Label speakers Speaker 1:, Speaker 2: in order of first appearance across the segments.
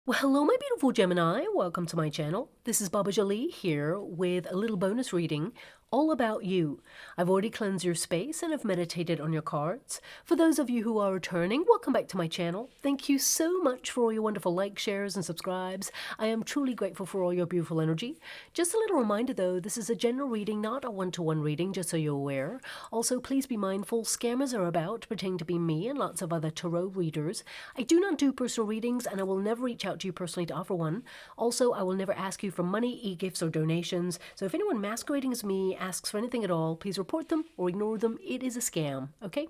Speaker 1: Well, hello, my beautiful Gemini. Welcome to my channel. This is Baba Jolie here with a little bonus reading all about you. I've already cleansed your space and have meditated on your cards. For those of you who are returning, welcome back to my channel. Thank you so much for all your wonderful likes, shares, and subscribes. I am truly grateful for all your beautiful energy. Just a little reminder though, this is a general reading, not a one-to-one reading, just so you're aware. Also, please be mindful, scammers are about, pretending to be me and lots of other tarot readers. I do not do personal readings and I will never reach out to you personally to offer one. Also, I will never ask you for money, e-gifts, or donations. So if anyone masquerading as me asks for anything at all, please report them or ignore them. It is a scam, okay?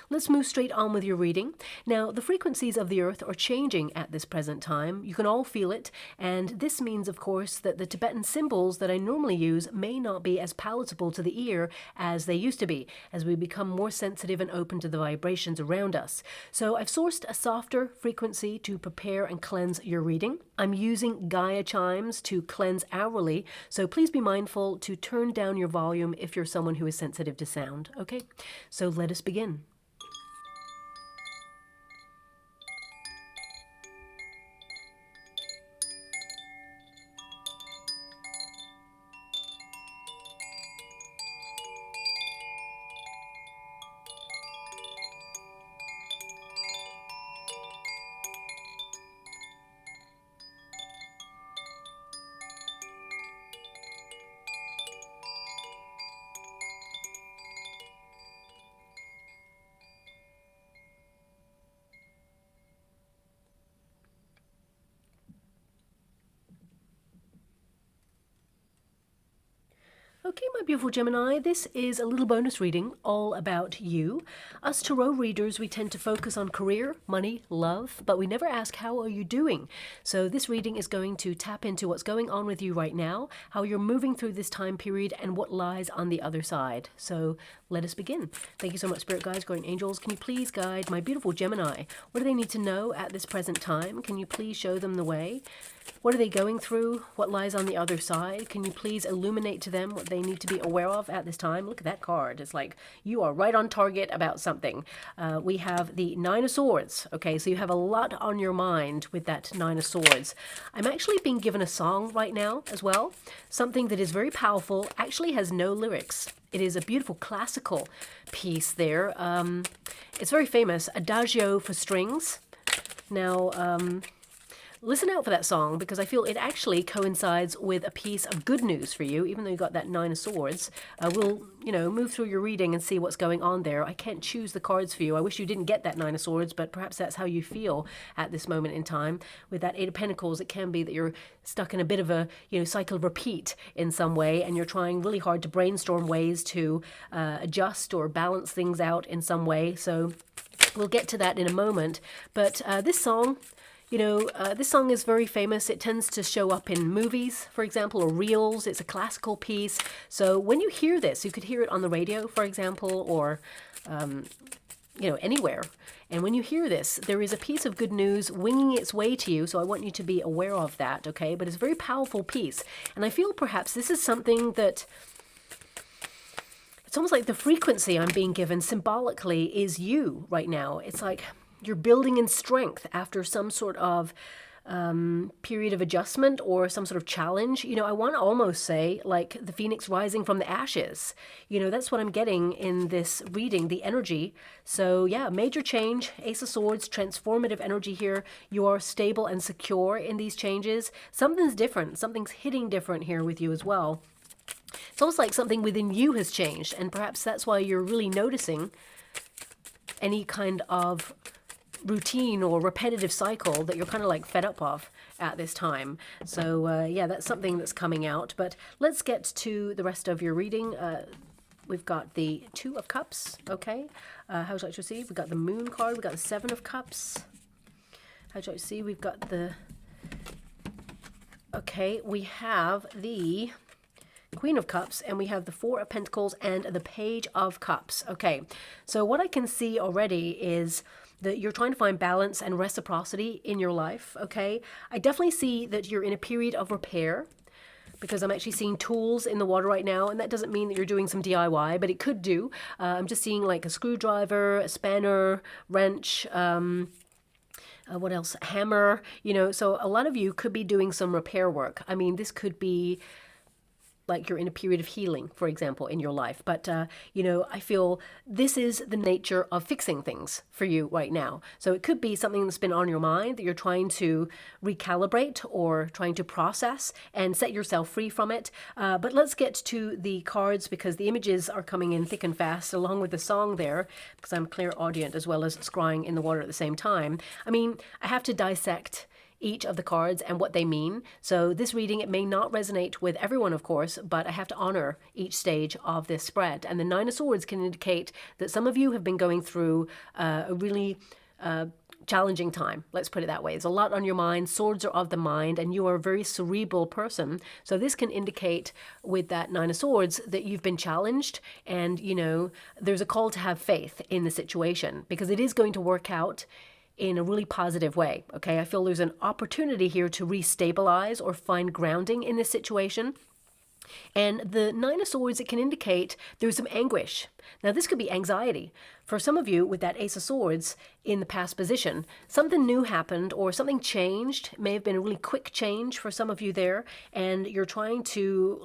Speaker 1: Let's move straight on with your reading. Now, the frequencies of the earth are changing at this present time. You can all feel it, and this means, of course, that the Tibetan symbols that I normally use may not be as palatable to the ear as they used to be, as we become more sensitive and open to the vibrations around us. So I've sourced a softer frequency to prepare and cleanse your reading. I'm using Gaia chimes to cleanse hourly, so please be mindful to turn down your volume if you're someone who is sensitive to sound, okay? So let us begin. Okay, my beautiful Gemini, this is a little bonus reading all about you. Us tarot readers, we tend to focus on career, money, love, but we never ask, how are you doing? So this reading is going to tap into what's going on with you right now, how you're moving through this time period, and what lies on the other side. So let us begin. Thank you so much, Spirit Guides, Guardian Angels. Can you please guide my beautiful Gemini? What do they need to know at this present time? Can you please show them the way? What are they going through? What lies on the other side? Can you please illuminate to them what they need to be aware of at this time? Look at that card. It's like you are right on target about something. We have the Nine of Swords. Okay, so you have a lot on your mind with that Nine of Swords. I'm actually being given a song right now as well. Something that is very powerful, actually has no lyrics. It is a beautiful classical piece there. It's very famous, Adagio for strings. Now, listen out for that song because I feel it actually coincides with a piece of good news for you, even though you got that Nine of Swords. We'll, move through your reading and see what's going on there. I can't choose the cards for you. I wish you didn't get that Nine of Swords, but perhaps that's how you feel at this moment in time. With that Eight of Pentacles, it can be that you're stuck in a bit of a, cycle of repeat in some way, and you're trying really hard to brainstorm ways to adjust or balance things out in some way. So we'll get to that in a moment. But this song, this song is very famous. It tends to show up in movies, for example, or reels. It's a classical piece. So when you hear this, you could hear it on the radio, for example, or, anywhere. And when you hear this, there is a piece of good news winging its way to you. So I want you to be aware of that, okay? But it's a very powerful piece. And I feel perhaps this is something that it's almost like the frequency I'm being given symbolically is you right now. It's like you're building in strength after some sort of period of adjustment or some sort of challenge. I want to almost say like the phoenix rising from the ashes. That's what I'm getting in this reading, the energy. So yeah, major change, Ace of Swords, transformative energy here. You are stable and secure in these changes. Something's different. Something's hitting different here with you as well. It's almost like something within you has changed, and perhaps that's why you're really noticing any kind of routine or repetitive cycle that you're kind of like fed up of at this time. So yeah, that's something that's coming out. But let's get to the rest of your reading. We've got the Two of Cups, okay? How would you like to see? We've got the Moon card. We've got the Seven of Cups. How would you like to see? We've got the... Okay, we have the Queen of Cups, and we have the Four of Pentacles and the Page of Cups. Okay, so what I can see already is that you're trying to find balance and reciprocity in your life, okay? I definitely see that you're in a period of repair because I'm actually seeing tools in the water right now, and that doesn't mean that you're doing some DIY, but it could do. I'm just seeing like a screwdriver, a spanner, wrench, what else? Hammer, so a lot of you could be doing some repair work. I mean, this could be like you're in a period of healing, for example, in your life. But, I feel this is the nature of fixing things for you right now. So it could be something that's been on your mind that you're trying to recalibrate or trying to process and set yourself free from it. But let's get to the cards, because the images are coming in thick and fast along with the song there, because I'm clairaudient as well as scrying in the water at the same time. I mean, I have to dissect each of the cards and what they mean. So this reading, it may not resonate with everyone, of course, but I have to honor each stage of this spread. And the Nine of Swords can indicate that some of you have been going through a really challenging time. Let's put it that way. There's a lot on your mind. Swords are of the mind, and you are a very cerebral person. So this can indicate with that Nine of Swords that you've been challenged, and, there's a call to have faith in the situation, because it is going to work out in a really positive way. Okay, I feel there's an opportunity here to restabilize or find grounding in this situation. And the Nine of Swords, it can indicate there's some anguish. Now, this could be anxiety. For some of you with that Ace of Swords in the past position, something new happened or something changed. It may have been a really quick change for some of you there, and you're trying to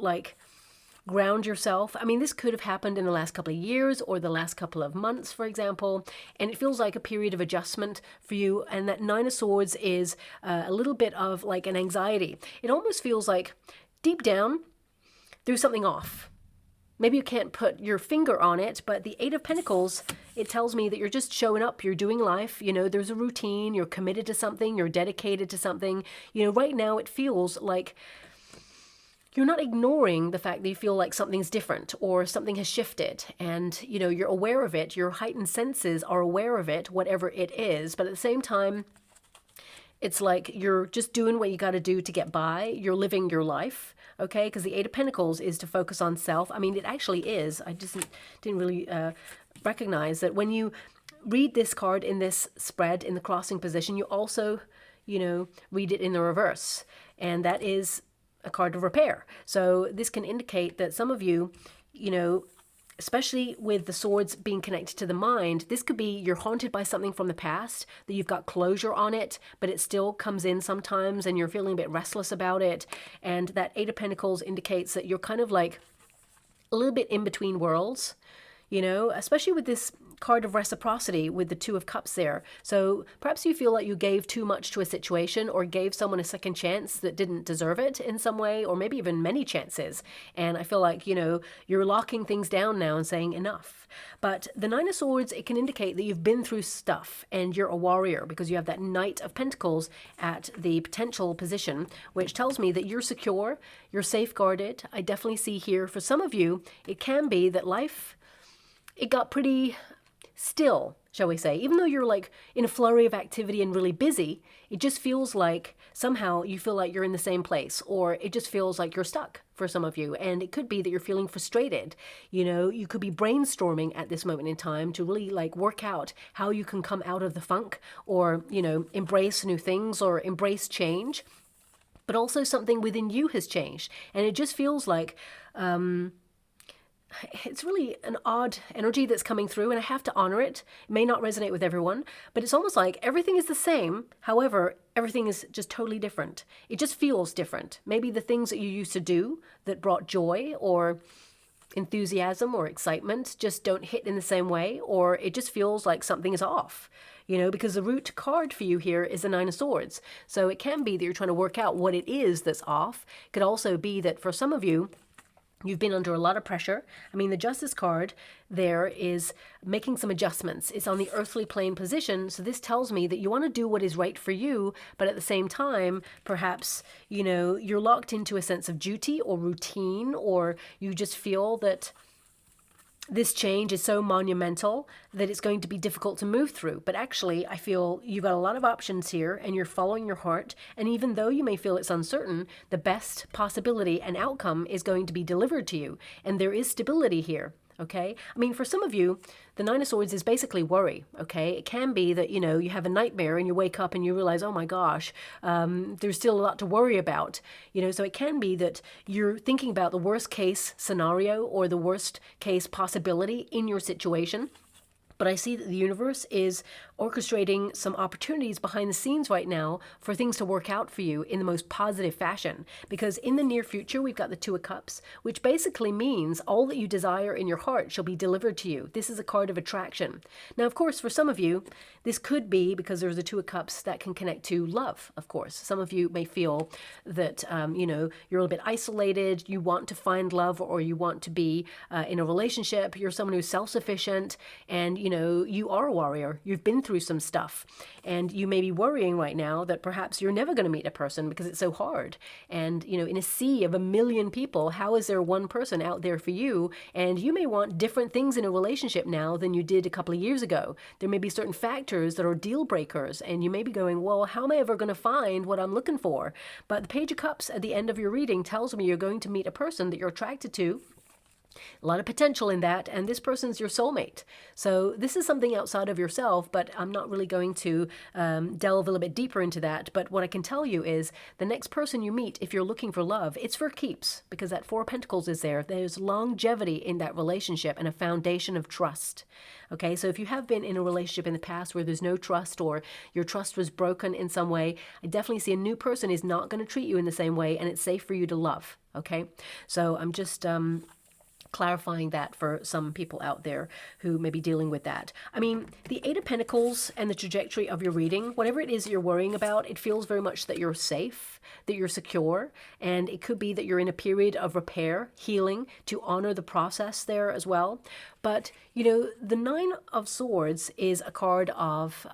Speaker 1: ground yourself. I mean, this could have happened in the last couple of years or the last couple of months, for example, and it feels like a period of adjustment for you. And that Nine of Swords is a little bit of like an anxiety. It almost feels like deep down, there's something off. Maybe you can't put your finger on it, but the Eight of Pentacles, it tells me that you're just showing up, you're doing life, there's a routine, you're committed to something, you're dedicated to something. Right now it feels like you're not ignoring the fact that you feel like something's different or something has shifted, and you're aware of it. Your heightened senses are aware of it, whatever it is. But at the same time, it's like you're just doing what you got to do to get by. You're living your life, okay? Because the Eight of Pentacles is to focus on self. I mean, it actually is. I just didn't really recognize that when you read this card in this spread in the crossing position, you also, read it in the reverse, and that is a card of repair. So this can indicate that some of you, especially with the swords being connected to the mind, this could be you're haunted by something from the past, that you've got closure on it, but it still comes in sometimes and you're feeling a bit restless about it. And that Eight of Pentacles indicates that you're kind of like a little bit in between worlds, especially with this card of reciprocity with the Two of Cups there. So perhaps you feel like you gave too much to a situation or gave someone a second chance that didn't deserve it in some way, or maybe even many chances. And I feel like, you're locking things down now and saying enough. But the Nine of Swords, it can indicate that you've been through stuff and you're a warrior, because you have that Knight of Pentacles at the potential position, which tells me that you're secure, you're safeguarded. I definitely see here for some of you, it can be that life, it got pretty still, shall we say. Even though you're like in a flurry of activity and really busy, it just feels like somehow you feel like you're in the same place, or it just feels like you're stuck for some of you. And it could be that you're feeling frustrated. You could be brainstorming at this moment in time to really work out how you can come out of the funk, or, embrace new things or embrace change. But also something within you has changed. And it just feels like, it's really an odd energy that's coming through, and I have to honor it. It may not resonate with everyone, but it's almost like everything is the same. However, everything is just totally different. It just feels different. Maybe the things that you used to do that brought joy or enthusiasm or excitement just don't hit in the same way, or it just feels like something is off, because the root card for you here is the Nine of Swords. So it can be that you're trying to work out what it is that's off. It could also be that for some of you, you've been under a lot of pressure. I mean, the Justice card there is making some adjustments. It's on the earthly plane position. So this tells me that you want to do what is right for you, but at the same time, perhaps, you're locked into a sense of duty or routine, or you just feel that this change is so monumental that it's going to be difficult to move through. But actually, I feel you've got a lot of options here and you're following your heart. And even though you may feel it's uncertain, the best possibility and outcome is going to be delivered to you. And there is stability here. Okay. I mean, for some of you, the Nine of Swords is basically worry. Okay. It can be that, you have a nightmare and you wake up and you realize, oh my gosh, there's still a lot to worry about. So it can be that you're thinking about the worst case scenario or the worst case possibility in your situation. But I see that the universe is orchestrating some opportunities behind the scenes right now for things to work out for you in the most positive fashion. Because in the near future, we've got the Two of Cups, which basically means all that you desire in your heart shall be delivered to you. This is a card of attraction. Now, of course, for some of you, this could be, because there's the Two of Cups, that can connect to love, of course. Some of you may feel that, you know, you're a little bit isolated, you want to find love, or you want to be in a relationship. You're someone who's self-sufficient, and you know, you are a warrior. You've been through some stuff, and you may be worrying right now that perhaps you're never going to meet a person because it's so hard. And, you know, in a sea of 1 million people, how is there one person out there for you? And you may want different things in a relationship now than you did a couple of years ago. There may be certain factors that are deal breakers, and you may be going, well, how am I ever going to find what I'm looking for? But the Page of Cups at the end of your reading tells me you're going to meet a person that you're attracted to. A lot of potential in that, and this person's your soulmate. So this is something outside of yourself, but I'm not really going to delve a little bit deeper into that. But what I can tell you is the next person you meet, if you're looking for love, it's for keeps, because that Four of Pentacles is there. There's longevity in that relationship and a foundation of trust. Okay, so if you have been in a relationship in the past where there's no trust, or your trust was broken in some way, I definitely see a new person is not going to treat you in the same way, and it's safe for you to love. Okay, so I'm just clarifying that for some people out there who may be dealing with that. I mean, the Eight of Pentacles and the trajectory of your reading, whatever it is you're worrying about, it feels very much that you're safe, that you're secure, and it could be that you're in a period of repair, healing, to honor the process there as well. But, you know, the Nine of Swords is a card of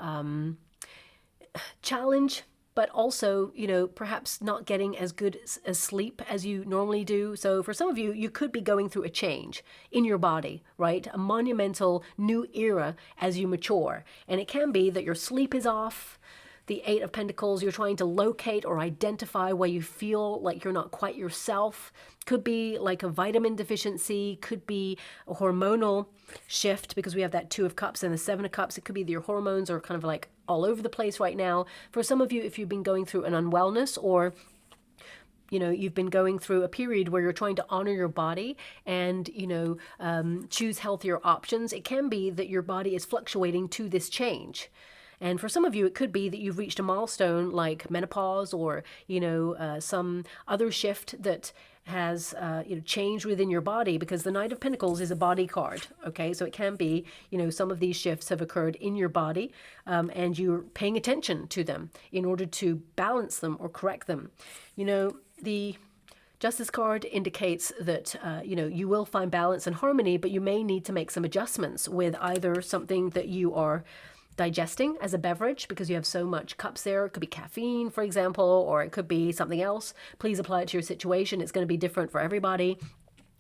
Speaker 1: challenge, but also, you know, perhaps not getting as good as sleep as you normally do. So for some of you, you could be going through a change in your body, right? A monumental new era as you mature. And it can be that your sleep is off. The Eight of Pentacles, you're trying to locate or identify why you feel like you're not quite yourself. Could be like a vitamin deficiency, could be a hormonal shift, because we have that Two of Cups and the Seven of Cups. It could be that your hormones are kind of like all over the place right now. For some of you, if you've been going through an unwellness, or you know, you've been going through a period where you're trying to honor your body and, you know, choose healthier options, it can be that your body is fluctuating to this change. And for some of you, it could be that you've reached a milestone like menopause, or, you know, some other shift that has, you know, changed within your body, because the Knight of Pentacles is a body card. Okay, so it can be, you know, some of these shifts have occurred in your body, and you're paying attention to them in order to balance them or correct them. You know, the Justice card indicates that, you know, you will find balance and harmony, but you may need to make some adjustments with either something that you are digesting as a beverage, because you have so much cups there. It could be caffeine, for example, or it could be something else. Please apply it to your situation. It's going to be different for everybody.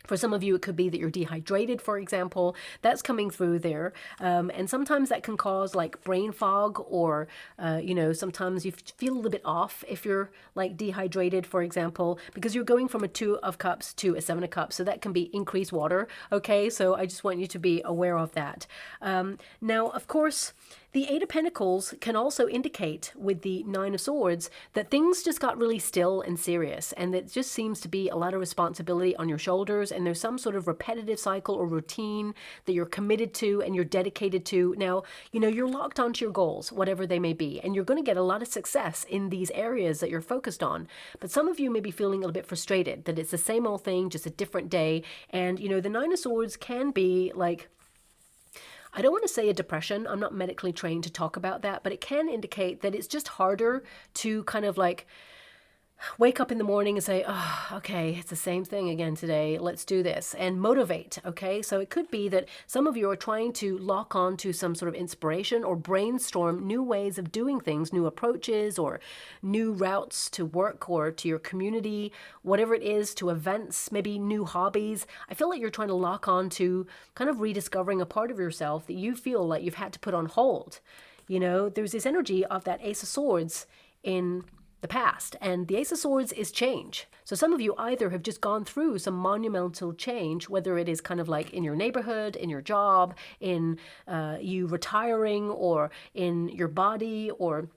Speaker 1: For some of you, it could be that you're dehydrated, for example. That's coming through there. And sometimes that can cause like brain fog, or, you know, sometimes you feel a little bit off if you're like dehydrated, for example, because you're going from a Two of Cups to a Seven of Cups. So that can be increased water. Okay, so I just want you to be aware of that. Now, of course, the Eight of Pentacles can also indicate with the Nine of Swords that things just got really still and serious, and it just seems to be a lot of responsibility on your shoulders, and there's some sort of repetitive cycle or routine that you're committed to and you're dedicated to. Now, you know, you're locked onto your goals, whatever they may be, and you're going to get a lot of success in these areas that you're focused on. But some of you may be feeling a little bit frustrated that it's the same old thing, just a different day. And, you know, the Nine of Swords can be like, I don't want to say a depression. I'm not medically trained to talk about that, but it can indicate that it's just harder to kind of like wake up in the morning and say, oh, okay, it's the same thing again today. Let's do this, and motivate. Okay, so it could be that some of you are trying to lock on to some sort of inspiration or brainstorm new ways of doing things, new approaches or new routes to work or to your community, whatever it is, to events, maybe new hobbies. I feel like you're trying to lock on to kind of rediscovering a part of yourself that you feel like you've had to put on hold. You know, there's this energy of that Ace of Swords in the past, and the Ace of Swords is change. So some of you either have just gone through some monumental change, whether it is kind of like in your neighborhood, in your job, in you retiring, or in your body, or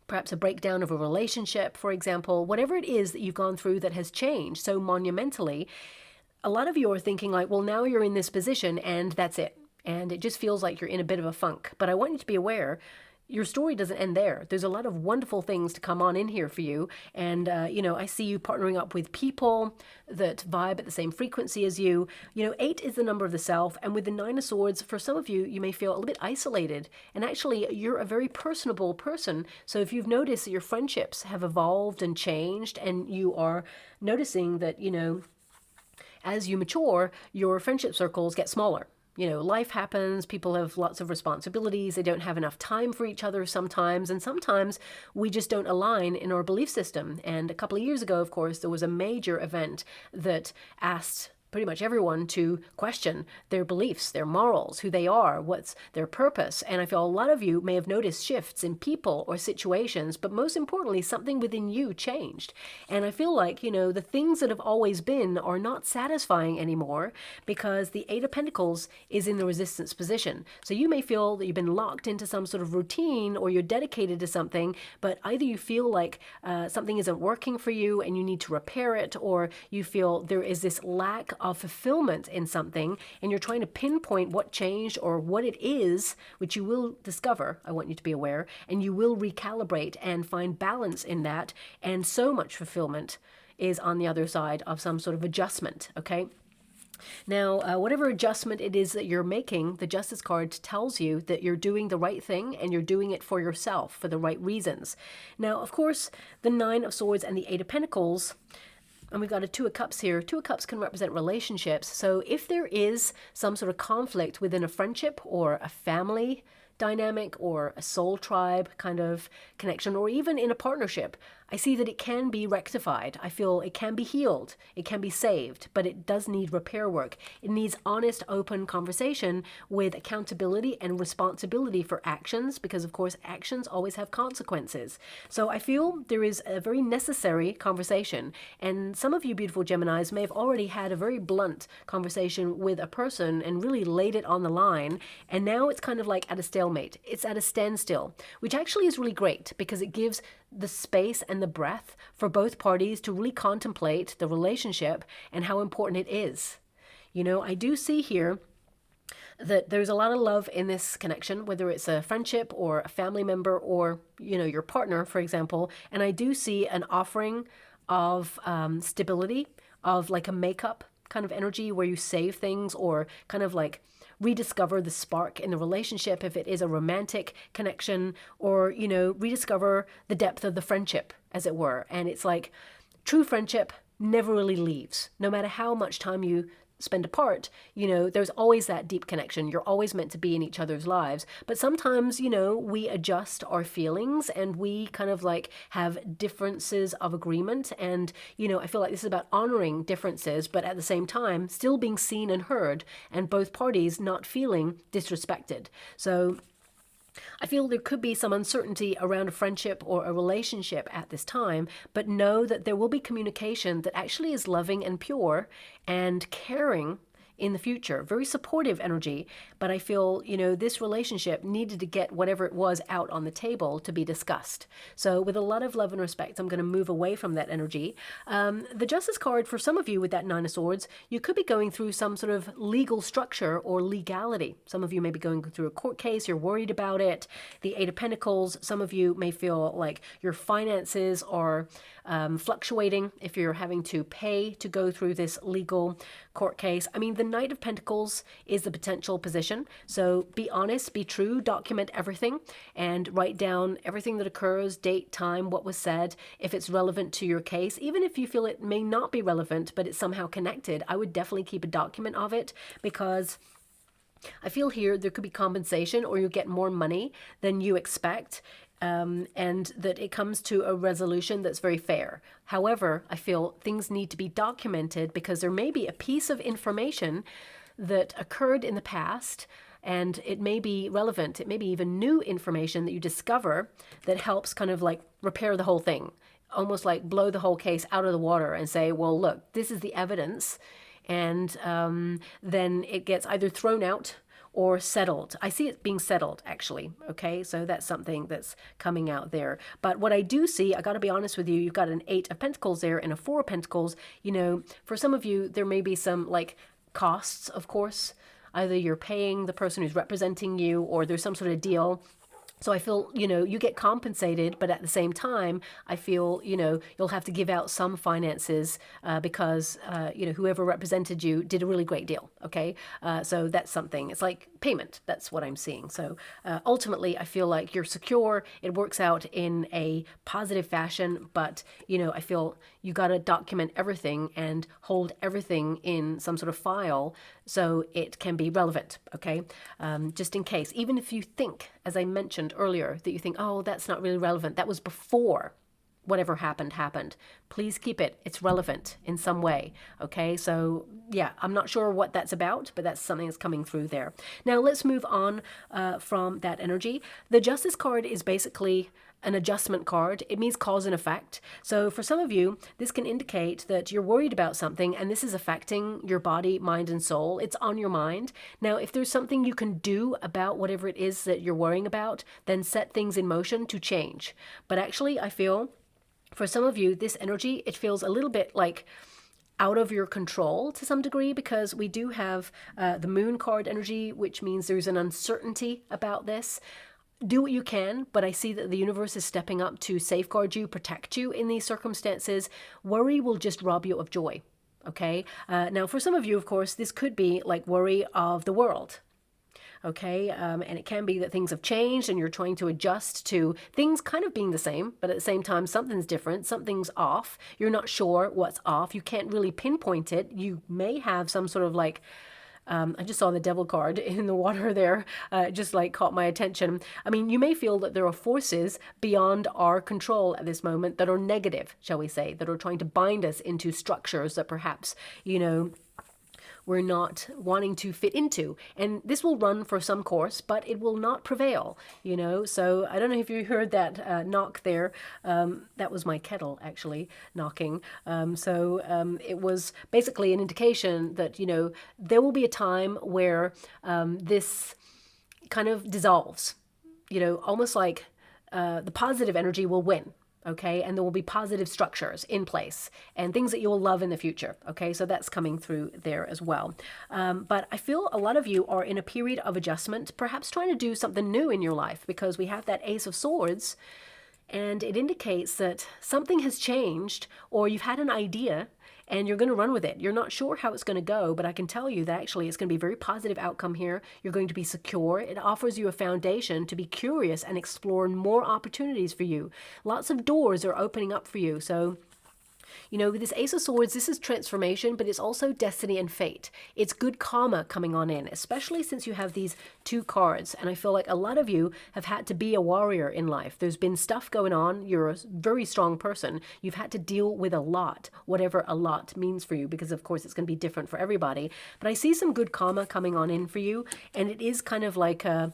Speaker 1: perhaps a breakdown of a relationship, for example. Whatever it is that you've gone through that has changed so monumentally, a lot of you are thinking like, well, now you're in this position and that's it. and it just feels like you're in a bit of a funk. But I want you to be aware, your story doesn't end there. There's a lot of wonderful things to come on in here for you. And, I see you partnering up with people that vibe at the same frequency as you. 8 is the number of the self. And with the 9 of Swords, for some of you, you may feel a little bit isolated. And actually, you're a very personable person. So if you've noticed that your friendships have evolved and changed, and you are noticing that, as you mature, your friendship circles get smaller. Life happens, people have lots of responsibilities, they don't have enough time for each other sometimes, and sometimes we just don't align in our belief system. And a couple of years ago, of course, there was a major event that asked pretty much everyone to question their beliefs, their morals, who they are, what's their purpose. And I feel a lot of you may have noticed shifts in people or situations, but most importantly, something within you changed. And I feel like, the things that have always been are not satisfying anymore, because the 8 of Pentacles is in the resistance position. So you may feel that you've been locked into some sort of routine, or you're dedicated to something, but either you feel like something isn't working for you and you need to repair it, or you feel there is this lack of fulfillment in something, and you're trying to pinpoint what changed or what it is, which you will discover, I want you to be aware, and you will recalibrate and find balance in that. And so much fulfillment is on the other side of some sort of adjustment, okay? Now, whatever adjustment it is that you're making, the Justice card tells you that you're doing the right thing, and you're doing it for yourself, for the right reasons. Now, of course, the 9 of Swords and the 8 of Pentacles, and we've got a 2 of Cups here. 2 of Cups can represent relationships. So if there is some sort of conflict within a friendship or a family dynamic or a soul tribe kind of connection, or even in a partnership, I see that it can be rectified. I feel it can be healed. It can be saved, but it does need repair work. It needs honest, open conversation with accountability and responsibility for actions, because of course actions always have consequences. So I feel there is a very necessary conversation. And some of you beautiful Geminis may have already had a very blunt conversation with a person and really laid it on the line. And now it's kind of like at a stalemate. It's at a standstill, which actually is really great, because it gives the space and the breath for both parties to really contemplate the relationship and how important it is. I do see here that there's a lot of love in this connection, whether it's a friendship or a family member or, your partner, for example. And I do see an offering of stability, of like a makeup kind of energy where you save things, or kind of like rediscover the spark in the relationship if it is a romantic connection, or, rediscover the depth of the friendship, as it were. And it's like true friendship never really leaves. No matter how much time you spend apart, there's always that deep connection. You're always meant to be in each other's lives. But sometimes, we adjust our feelings, and we kind of like have differences of agreement. And, I feel like this is about honoring differences, but at the same time, still being seen and heard, and both parties not feeling disrespected. So I feel there could be some uncertainty around a friendship or a relationship at this time, but know that there will be communication that actually is loving and pure and caring in the future. Very supportive energy, but I feel, this relationship needed to get whatever it was out on the table to be discussed. So with a lot of love and respect, I'm going to move away from that energy. The Justice card, for some of you with that 9 of Swords, you could be going through some sort of legal structure or legality. Some of you may be going through a court case, you're worried about it. The 8 of Pentacles, some of you may feel like your finances are fluctuating if you're having to pay to go through this legal court case. I mean, the Knight of Pentacles is the potential position. So be honest, be true, document everything, and write down everything that occurs, date, time, what was said, if it's relevant to your case. Even if you feel it may not be relevant, but it's somehow connected, I would definitely keep a document of it, because I feel here there could be compensation, or you get more money than you expect. And that it comes to a resolution that's very fair. However, I feel things need to be documented, because there may be a piece of information that occurred in the past, and it may be relevant. It may be even new information that you discover that helps kind of like repair the whole thing, almost like blow the whole case out of the water and say, well, look, this is the evidence. And then it gets either thrown out or settled. I see it being settled, actually. Okay, so that's something that's coming out there. But what I do see, I got to be honest with you, you've got an 8 of Pentacles there and a 4 of Pentacles. For some of you, there may be some like costs, of course. Either you're paying the person who's representing you, or there's some sort of deal. So I feel, you get compensated, but at the same time, I feel, you'll have to give out some finances because, whoever represented you did a really great deal. Okay. So that's something. It's like payment. That's what I'm seeing. So ultimately, I feel like you're secure. It works out in a positive fashion, but, I feel you got to document everything and hold everything in some sort of file so it can be relevant. Okay. Just in case, even if you think, as I mentioned earlier, that you think, oh, that's not really relevant. That was before whatever happened. Please keep it. It's relevant in some way. Okay. So yeah, I'm not sure what that's about, but that's something that's coming through there. Now let's move on from that energy. The Justice card is basically an adjustment card. It means cause and effect. So for some of you, this can indicate that you're worried about something and this is affecting your body, mind, and soul. It's on your mind. Now, if there's something you can do about whatever it is that you're worrying about, then set things in motion to change. But actually, I feel for some of you, this energy, it feels a little bit like out of your control to some degree, because we do have the Moon card energy, which means there's an uncertainty about this. Do what you can, but I see that the universe is stepping up to safeguard you, protect you in these circumstances. Worry will just rob you of joy, okay? Now, for some of you, of course, this could be like worry of the world, okay? And it can be that things have changed and you're trying to adjust to things kind of being the same, but at the same time, something's different, something's off. You're not sure what's off. You can't really pinpoint it. You may have some sort of like, I just saw the devil card in the water there, just like caught my attention. I mean, you may feel that there are forces beyond our control at this moment that are negative, shall we say, that are trying to bind us into structures that perhaps, we're not wanting to fit into. And this will run for some course, but it will not prevail, So I don't know if you heard that knock there. That was my kettle actually knocking. It was basically an indication that, there will be a time where this kind of dissolves, almost like the positive energy will win. Okay, and there will be positive structures in place and things that you will love in the future. Okay, so that's coming through there as well. But I feel a lot of you are in a period of adjustment, perhaps trying to do something new in your life, because we have that Ace of Swords, and it indicates that something has changed, or you've had an idea and you're going to run with it. You're not sure how it's going to go, but I can tell you that actually it's going to be a very positive outcome here. You're going to be secure. It offers you a foundation to be curious and explore more opportunities for you. Lots of doors are opening up for you. So, with this Ace of Swords, this is transformation, but it's also destiny and fate. It's good karma coming on in, especially since you have these two cards. And I feel like a lot of you have had to be a warrior in life. There's been stuff going on. You're a very strong person. You've had to deal with a lot, whatever a lot means for you, because of course it's going to be different for everybody. But I see some good karma coming on in for you. And it is kind of like a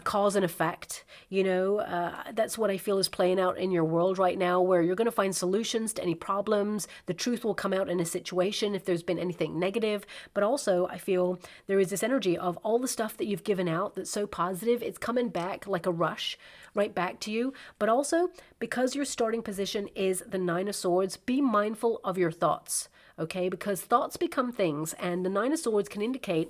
Speaker 1: cause and effect, that's what I feel is playing out in your world right now, where you're going to find solutions to any problems. The truth will come out in a situation if there's been anything negative. But also I feel there is this energy of all the stuff that you've given out that's so positive, it's coming back like a rush right back to you. But also, because your starting position is the Nine of Swords, be mindful of your thoughts, okay? Because thoughts become things, and the Nine of Swords can indicate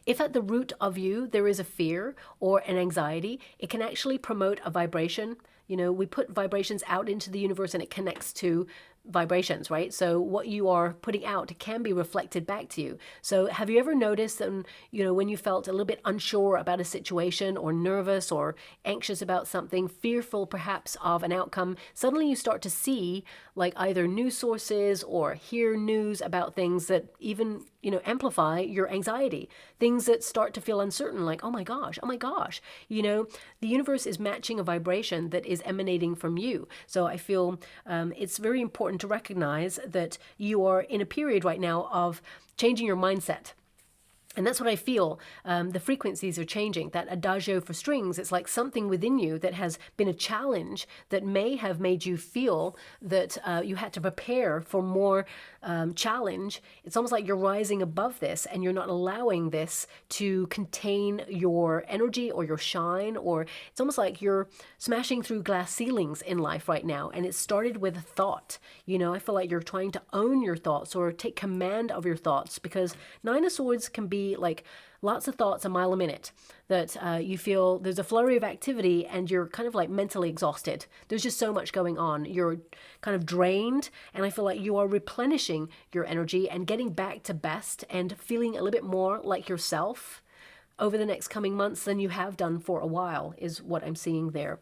Speaker 1: if at the root of you there is a fear or an anxiety, it can actually promote a vibration. We put vibrations out into the universe and it connects to vibrations, right? So what you are putting out can be reflected back to you. So have you ever noticed that, when you felt a little bit unsure about a situation, or nervous or anxious about something, fearful perhaps of an outcome, suddenly you start to see like either news sources or hear news about things that even, amplify your anxiety, things that start to feel uncertain, like, oh my gosh, the universe is matching a vibration that is emanating from you. So I feel it's very important to recognize that you are in a period right now of changing your mindset. And that's what I feel. The frequencies are changing. That adagio for strings, it's like something within you that has been a challenge that may have made you feel that you had to prepare for more challenge. It's almost like you're rising above this and you're not allowing this to contain your energy or your shine, or it's almost like you're smashing through glass ceilings in life right now. And it started with a thought. I feel like you're trying to own your thoughts or take command of your thoughts, because Nine of Swords can be be like lots of thoughts a mile a minute, that you feel there's a flurry of activity and you're kind of like mentally exhausted. There's just so much going on. You're kind of drained, and I feel like you are replenishing your energy and getting back to best and feeling a little bit more like yourself over the next coming months than you have done for a while, is what I'm seeing there.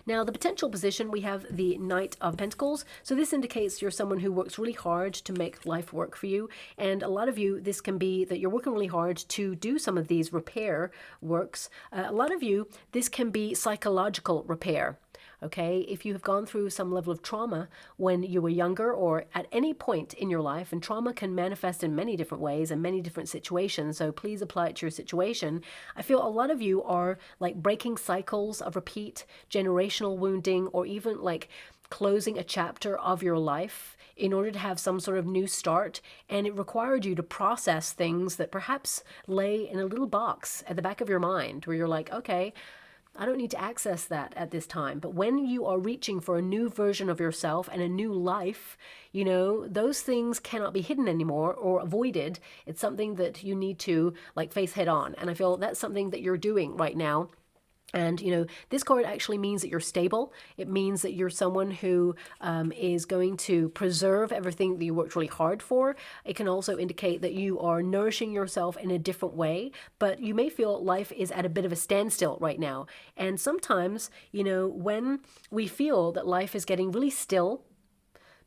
Speaker 1: Now, the potential position, we have the Knight of Pentacles. So this indicates you're someone who works really hard to make life work for you. And a lot of you, this can be that you're working really hard to do some of these repair works. A lot of you, this can be psychological repair. Okay, if you have gone through some level of trauma when you were younger or at any point in your life, and trauma can manifest in many different ways and many different situations, so please apply it to your situation. I feel a lot of you are like breaking cycles of repeat generational wounding, or even like closing a chapter of your life in order to have some sort of new start, and it required you to process things that perhaps lay in a little box at the back of your mind where you're like, okay, I don't need to access that at this time. But when you are reaching for a new version of yourself and a new life, you know, those things cannot be hidden anymore or avoided. It's something that you need to like face head on. And I feel that's something that you're doing right now. And, you know, this card actually means that you're stable. It means that you're someone who is going to preserve everything that you worked really hard for. It can also indicate that you are nourishing yourself in a different way, but you may feel life is at a bit of a standstill right now. And sometimes, you know, when we feel that life is getting really still,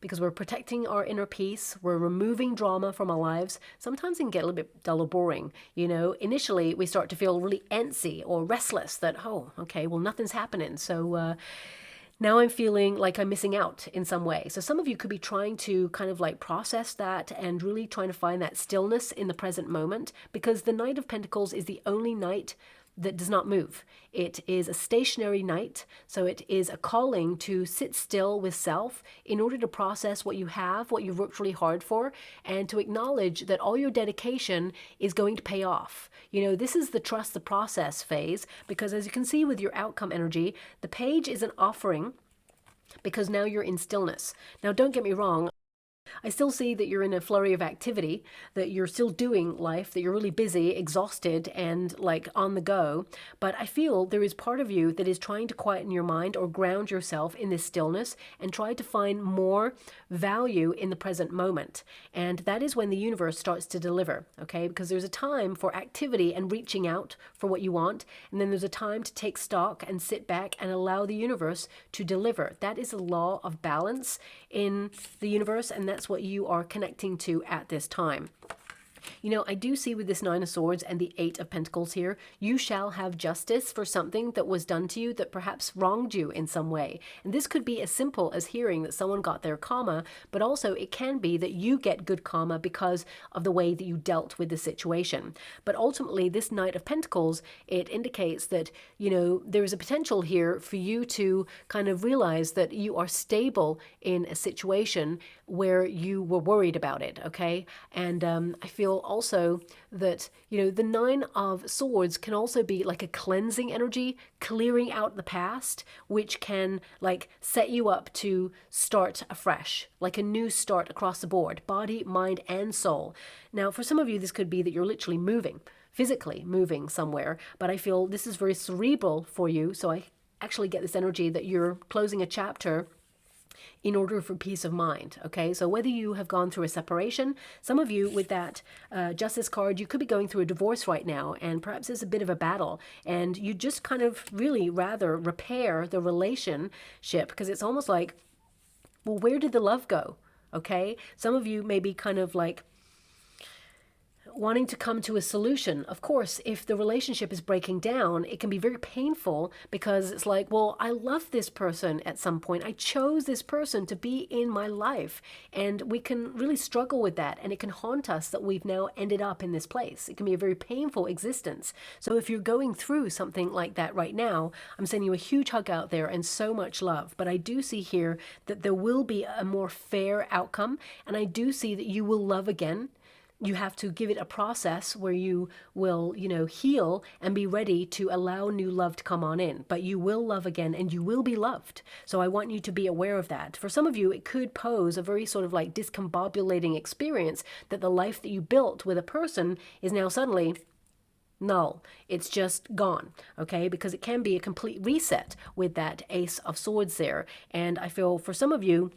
Speaker 1: because we're protecting our inner peace, we're removing drama from our lives, sometimes it can get a little bit dull or boring. You know, initially we start to feel really antsy or restless that, oh, okay, well, nothing's happening. So now I'm feeling like I'm missing out in some way. So some of you could be trying to kind of like process that and really trying to find that stillness in the present moment, because the Knight of Pentacles is the only knight that does not move. It is a stationary knight, so it is a calling to sit still with self in order to process what you have, what you've worked really hard for, and to acknowledge that all your dedication is going to pay off. You know, this is the trust the process phase, because as you can see with your outcome energy, the page is an offering because now you're in stillness. Now, don't get me wrong. I still see that you're in a flurry of activity, that you're still doing life, that you're really busy, exhausted, and like on the go. But I feel there is part of you that is trying to quieten your mind or ground yourself in this stillness and try to find more value in the present moment. And that is when the universe starts to deliver, okay? Because there's a time for activity and reaching out for what you want. And then there's a time to take stock and sit back and allow the universe to deliver. That is a law of balance in the universe, and that's what you are connecting to at this time. You know, I do see with this Nine of Swords and the Eight of Pentacles here, you shall have justice for something that was done to you that perhaps wronged you in some way. And this could be as simple as hearing that someone got their karma, but also it can be that you get good karma because of the way that you dealt with the situation. But ultimately, this Knight of Pentacles, it indicates that, you know, there is a potential here for you to kind of realize that you are stable in a situation where you were worried about it, okay? And I feel also that, you know, the Nine of Swords can also be like a cleansing energy, clearing out the past, which can like set you up to start afresh, like a new start across the board, body, mind, and soul. Now, for some of you, this could be that you're literally moving, physically moving somewhere, but I feel this is very cerebral for you. So I actually get this energy that you're closing a chapter in order for peace of mind, okay? So whether you have gone through a separation, some of you with that Justice card, you could be going through a divorce right now, and perhaps it's a bit of a battle, and you just kind of really rather repair the relationship, because it's almost like, well, where did the love go, okay? Some of you may be kind of like wanting to come to a solution. Of course, if the relationship is breaking down, it can be very painful, because it's like, well, I love this person at some point. I chose this person to be in my life. And we can really struggle with that. And it can haunt us that we've now ended up in this place. It can be a very painful existence. So if you're going through something like that right now, I'm sending you a huge hug out there and so much love. But I do see here that there will be a more fair outcome. And I do see that you will love again. you have to give it a process where you will, heal and be ready to allow new love to come on in. But you will love again and you will be loved. So I want you to be aware of that. For some of you, it could pose a very sort of like discombobulating experience that the life that you built with a person is now suddenly null. It's just gone, okay? Because it can be a complete reset with that Ace of Swords there. And I feel for some of you,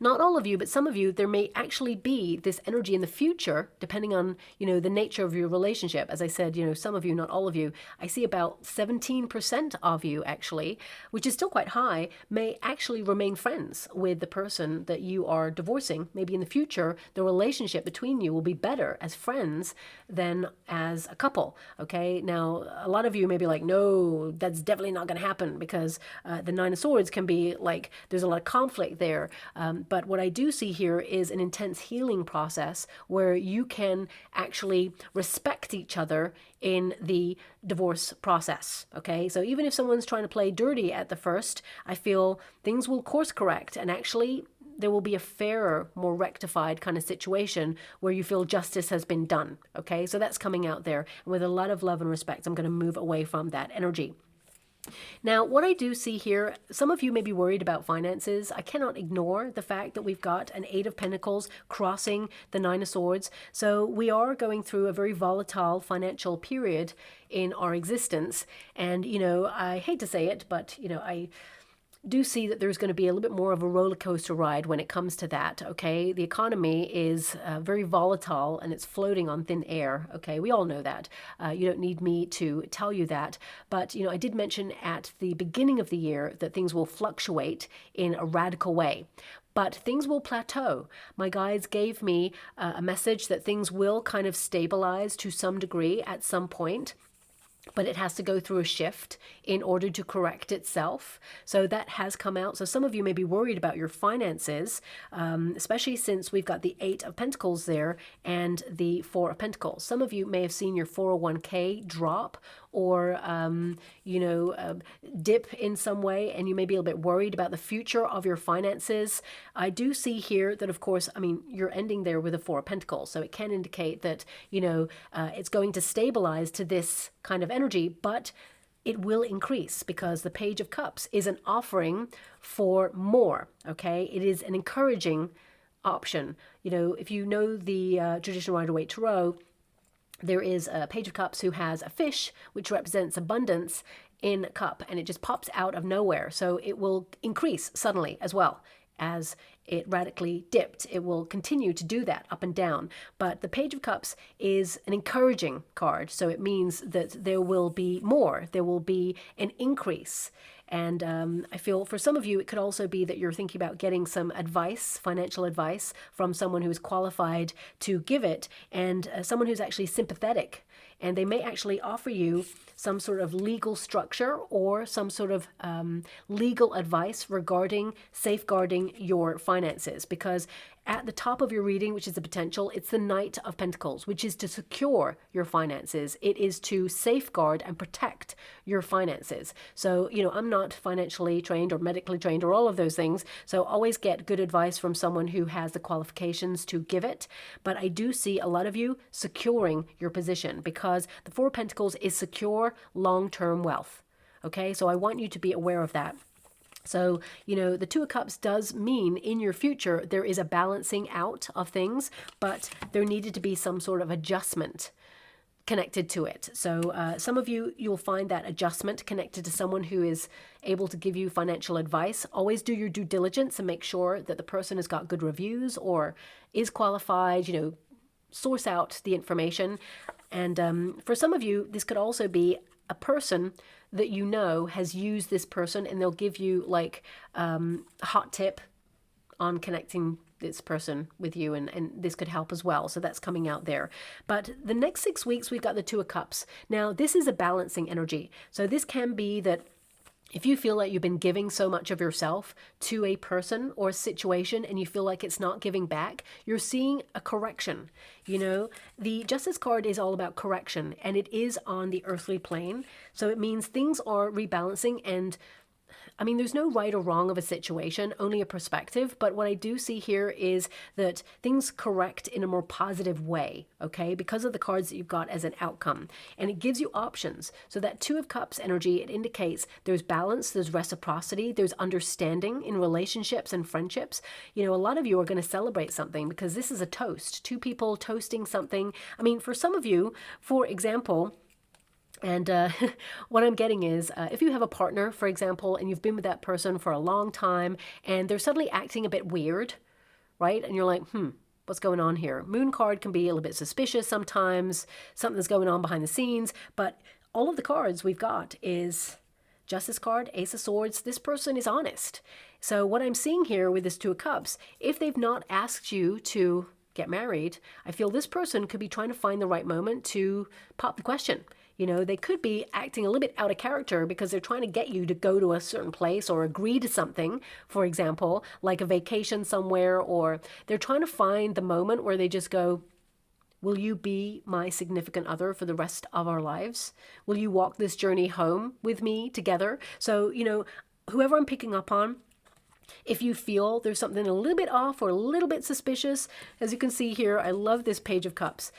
Speaker 1: not all of you, but some of you, there may actually be this energy in the future, depending on, the nature of your relationship. As I said, some of you, not all of you, I see about 17% of you actually, which is still quite high, may actually remain friends with the person that you are divorcing. Maybe in the future, the relationship between you will be better as friends than as a couple, okay? Now, a lot of you may be like, no, that's definitely not going to happen because the Nine of Swords can be like, there's a lot of conflict there. But what I do see here is an intense healing process where you can actually respect each other in the divorce process, okay? So even if someone's trying to play dirty at the first, I feel things will course correct and actually there will be a fairer, more rectified kind of situation where you feel justice has been done, okay? So that's coming out there. And with a lot of love and respect, I'm going to move away from that energy. Now, what I do see here, some of you may be worried about finances. I cannot ignore the fact that we've got an Eight of Pentacles crossing the Nine of Swords. So we are going through a very volatile financial period in our existence. And, I hate to say it, but, I do see that there's going to be a little bit more of a roller coaster ride when it comes to that, okay? The economy is very volatile and it's floating on thin air, okay? We all know that. You don't need me to tell you that. But, I did mention at the beginning of the year that things will fluctuate in a radical way. But things will plateau. My guides gave me a message that things will kind of stabilize to some degree at some point. But it has to go through a shift in order to correct itself. So that has come out. So some of you may be worried about your finances, especially since we've got the Eight of Pentacles there and the Four of Pentacles. Some of you may have seen your 401k drop or, dip in some way, and you may be a little bit worried about the future of your finances. I do see here that, of course, you're ending there with a Four of Pentacles. So it can indicate that, it's going to stabilize to this kind of energy, but it will increase because the Page of Cups is an offering for more, okay? It is an encouraging option. If you know the traditional Rider-Waite Tarot, there is a Page of Cups who has a fish, which represents abundance in a cup, and it just pops out of nowhere. So it will increase suddenly as well as it radically dipped. It will continue to do that up and down. But the Page of Cups is an encouraging card. So it means that there will be more. There will be an increase. And I feel for some of you, it could also be that you're thinking about getting some advice, financial advice, from someone who is qualified to give it, and someone who's actually sympathetic. And they may actually offer you some sort of legal structure or some sort of legal advice regarding safeguarding your finances. Because at the top of your reading, which is the potential, it's the Knight of Pentacles, which is to secure your finances. It is to safeguard and protect your finances. So, I'm not financially trained or medically trained or all of those things. So always get good advice from someone who has the qualifications to give it. But I do see a lot of you securing your position because the Four of Pentacles is secure long-term wealth. Okay, so I want you to be aware of that. So, the Two of Cups does mean in your future there is a balancing out of things, but there needed to be some sort of adjustment connected to it. So some of you, you'll find that adjustment connected to someone who is able to give you financial advice. Always do your due diligence and make sure that the person has got good reviews or is qualified, source out the information. And for some of you, this could also be a person that has used this person, and they'll give you like a hot tip on connecting this person with you, and this could help as well. So that's coming out there. But the next 6 weeks, we've got the Two of Cups. Now, this is a balancing energy. So this can be that if you feel like you've been giving so much of yourself to a person or a situation and you feel like it's not giving back, you're seeing a correction. The Justice card is all about correction, and it is on the earthly plane. So it means things are rebalancing, and I mean, there's no right or wrong of a situation, only a perspective. But what I do see here is that things correct in a more positive way, okay, because of the cards that you've got as an outcome. And it gives you options. So that Two of Cups energy, it indicates there's balance, there's reciprocity, there's understanding in relationships and friendships. You know, a lot of you are going to celebrate something because this is a toast. Two people toasting something. I mean, for some of you, for example, and what I'm getting is if you have a partner, for example, and you've been with that person for a long time and they're suddenly acting a bit weird, right? And you're like, what's going on here? Moon card can be a little bit suspicious sometimes. Something's going on behind the scenes. But all of the cards we've got is Justice card, Ace of Swords. This person is honest. So what I'm seeing here with this Two of Cups, if they've not asked you to get married, I feel this person could be trying to find the right moment to pop the question. You know, they could be acting a little bit out of character because they're trying to get you to go to a certain place or agree to something, for example, like a vacation somewhere, or they're trying to find the moment where they just go, will you be my significant other for the rest of our lives? Will you walk this journey home with me together? So, you know, whoever I'm picking up on, if you feel there's something a little bit off or a little bit suspicious, as you can see here, I love this Page of Cups.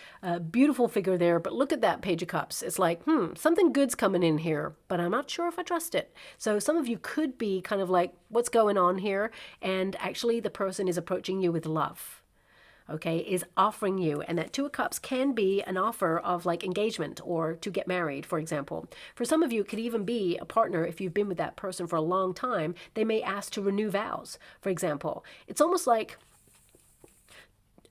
Speaker 1: Beautiful figure there, but look at that Page of Cups. It's like, something good's coming in here, but I'm not sure if I trust it. So some of you could be kind of like, what's going on here? And actually the person is approaching you with love. Okay, is offering you. And that Two of Cups can be an offer of like engagement or to get married, for example. For some of you, it could even be a partner. If you've been with that person for a long time, they may ask to renew vows, for example. It's almost like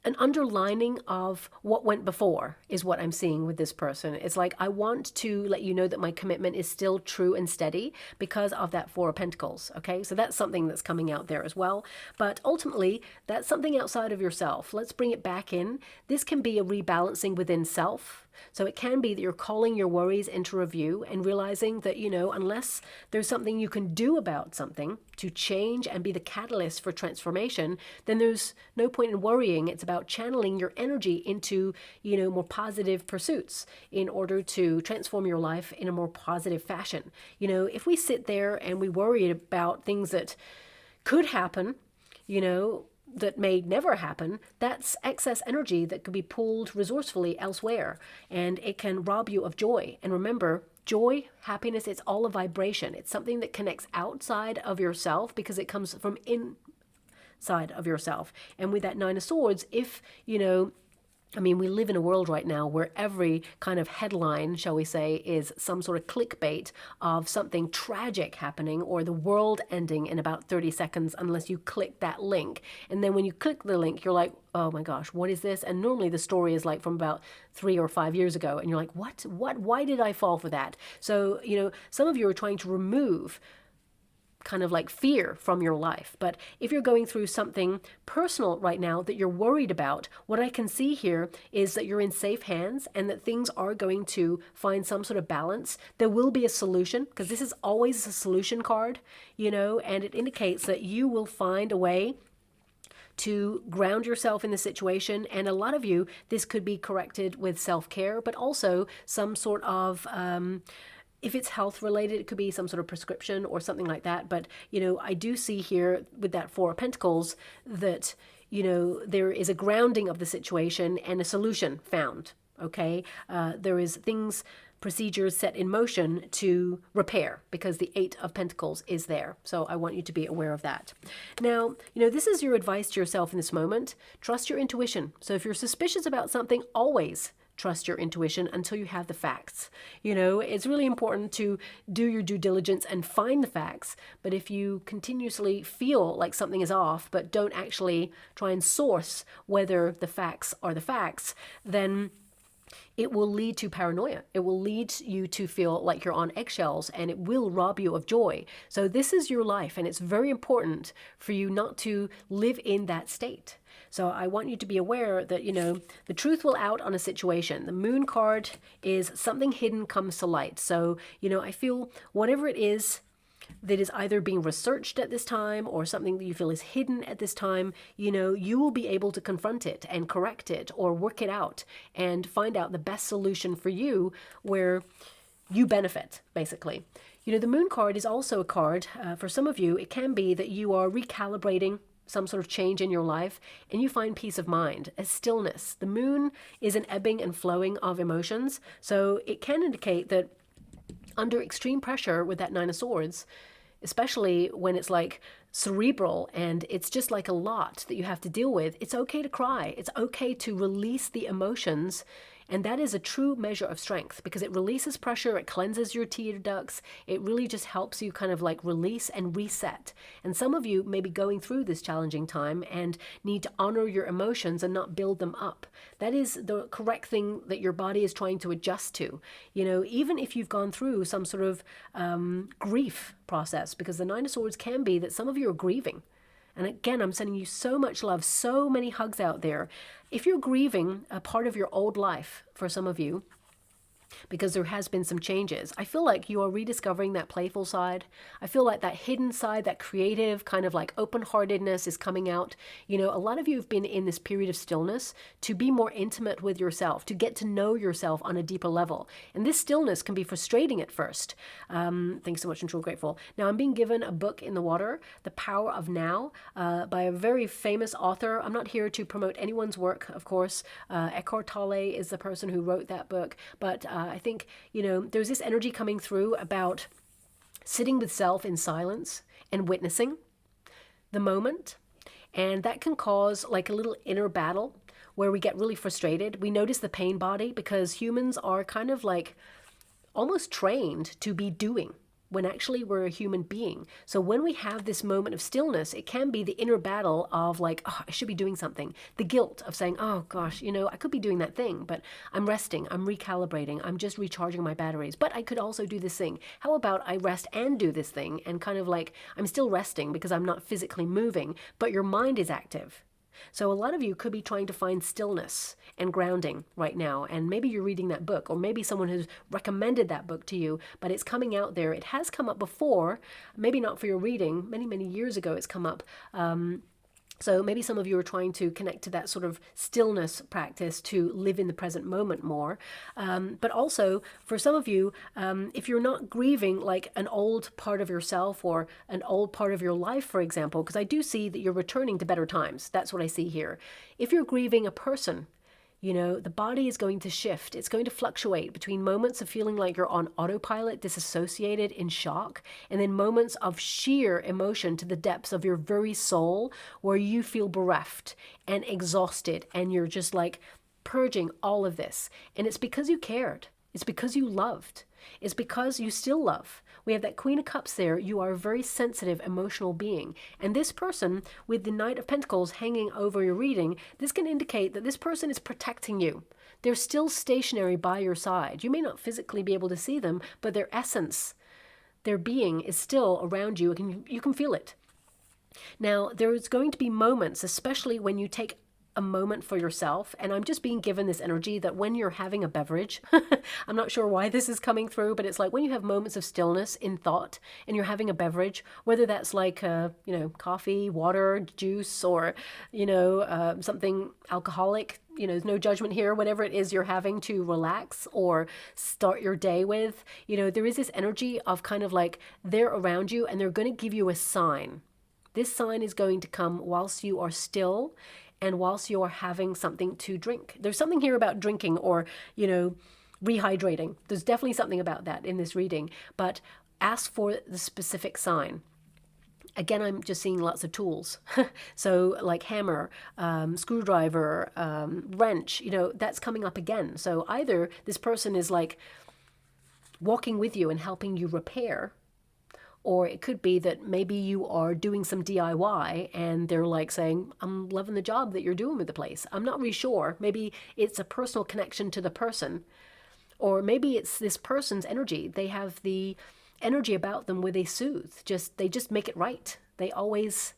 Speaker 1: an underlining of what went before is what I'm seeing with this person. It's like, I want to let you know that my commitment is still true and steady because of that Four of Pentacles. Okay, so that's something that's coming out there as well. But ultimately, that's something outside of yourself. Let's bring it back in. This can be a rebalancing within self. So it can be that you're calling your worries into review and realizing that, you know, unless there's something you can do about something to change and be the catalyst for transformation, then there's no point in worrying. It's about channeling your energy into, you know, more positive pursuits in order to transform your life in a more positive fashion. You know, if we sit there and we worry about things that could happen, you know, that may never happen, that's excess energy that could be pulled resourcefully elsewhere, and it can rob you of joy. And remember, joy, happiness, it's all a vibration. It's something that connects outside of yourself because it comes from inside of yourself. And with that Nine of Swords, if, you know, I mean, we live in a world right now where every kind of headline, shall we say, is some sort of clickbait of something tragic happening or the world ending in about 30 seconds unless you click that link. And then when you click the link, you're like, oh my gosh, what is this? And normally the story is like from about 3 or 5 years ago. And you're like, what, why did I fall for that? So, you know, some of you are trying to remove kind of like fear from your life. But if you're going through something personal right now that you're worried about, what I can see here is that you're in safe hands and that things are going to find some sort of balance. There will be a solution because this is always a solution card, you know, and it indicates that you will find a way to ground yourself in the situation. And a lot of you, this could be corrected with self-care, but also some sort of if it's health related, it could be some sort of prescription or something like that. But, you know, I do see here with that Four of Pentacles that, you know, there is a grounding of the situation and a solution found. Okay. There is procedures set in motion to repair because the Eight of Pentacles is there. So I want you to be aware of that. Now, you know, this is your advice to yourself in this moment. Trust your intuition. So if you're suspicious about something, always trust your intuition until you have the facts. You know, it's really important to do your due diligence and find the facts. But if you continuously feel like something is off, but don't actually try and source whether the facts are the facts, then it will lead to paranoia. It will lead you to feel like you're on eggshells and it will rob you of joy. So this is your life and it's very important for you not to live in that state. So I want you to be aware that, you know, the truth will out on a situation. The Moon card is something hidden comes to light. So, you know, I feel whatever it is that is either being researched at this time or something that you feel is hidden at this time, you know, you will be able to confront it and correct it or work it out and find out the best solution for you where you benefit, basically. You know, the moon card is also a card. For some of you, it can be that you are recalibrating some sort of change in your life and you find peace of mind, a stillness. The moon is an ebbing and flowing of emotions. So it can indicate that under extreme pressure with that Nine of Swords, especially when it's like cerebral and it's just like a lot that you have to deal with, it's okay to cry. It's okay to release the emotions. And that is a true measure of strength because it releases pressure, it cleanses your tear ducts, it really just helps you kind of like release and reset. And some of you may be going through this challenging time and need to honor your emotions and not build them up. That is the correct thing that your body is trying to adjust to. You know, even if you've gone through some sort of grief process, because the Nine of Swords can be that some of you are grieving. And again, I'm sending you so much love, so many hugs out there. If you're grieving a part of your old life, for some of you, because there has been some changes, I feel like you are rediscovering that playful side. I feel like that hidden side, that creative kind of like open-heartedness is coming out. You know, a lot of you have been in this period of stillness to be more intimate with yourself, to get to know yourself on a deeper level. And this stillness can be frustrating at first. Thanks so much, I'm truly grateful. Now, I'm being given a book in the water, The Power of Now, by a very famous author. I'm not here to promote anyone's work, of course. Eckhart Tolle is the person who wrote that book, but I think, you know, there's this energy coming through about sitting with self in silence and witnessing the moment. And that can cause like a little inner battle where we get really frustrated. We notice the pain body because humans are kind of like almost trained to be doing when actually we're a human being. So when we have this moment of stillness, it can be the inner battle of like, oh, I should be doing something. The guilt of saying, oh gosh, you know, I could be doing that thing, but I'm resting, I'm recalibrating, I'm just recharging my batteries, but I could also do this thing. How about I rest and do this thing? And kind of like, I'm still resting because I'm not physically moving, but your mind is active. So a lot of you could be trying to find stillness and grounding right now. And maybe you're reading that book, or maybe someone has recommended that book to you, but it's coming out there. It has come up before, maybe not for your reading. Many, many years ago it's come up. So maybe some of you are trying to connect to that sort of stillness practice to live in the present moment more. But also for some of you, if you're not grieving like an old part of yourself or an old part of your life, for example, because I do see that you're returning to better times. That's what I see here. If you're grieving a person, you know, the body is going to shift. It's going to fluctuate between moments of feeling like you're on autopilot, disassociated, in shock, and then moments of sheer emotion to the depths of your very soul where you feel bereft and exhausted and you're just like purging all of this. And it's because you cared. It's because you loved. It's because you still love. We have that Queen of Cups there. You are a very sensitive, emotional being. And this person with the Knight of Pentacles hanging over your reading, this can indicate that this person is protecting you. They're still stationary by your side. You may not physically be able to see them, but their essence, their being is still around you. And you can feel it. Now, there's going to be moments, especially when you take a moment for yourself. And I'm just being given this energy that when you're having a beverage, I'm not sure why this is coming through, but it's like when you have moments of stillness in thought and you're having a beverage, whether that's like, you know, coffee, water, juice, or, you know, something alcoholic, you know, there's no judgment here, whatever it is you're having to relax or start your day with, you know, there is this energy of kind of like they're around you and they're going to give you a sign. This sign is going to come whilst you are still and whilst you're having something to drink. There's something here about drinking or, you know, rehydrating. There's definitely something about that in this reading, but ask for the specific sign. Again, I'm just seeing lots of tools. So like hammer, screwdriver, wrench, you know, that's coming up again. So either this person is like walking with you and helping you repair, or it could be that maybe you are doing some DIY and they're like saying, I'm loving the job that you're doing with the place. I'm not really sure. Maybe it's a personal connection to the person, or maybe it's this person's energy. They have the energy about them where they soothe. They just make it right. They always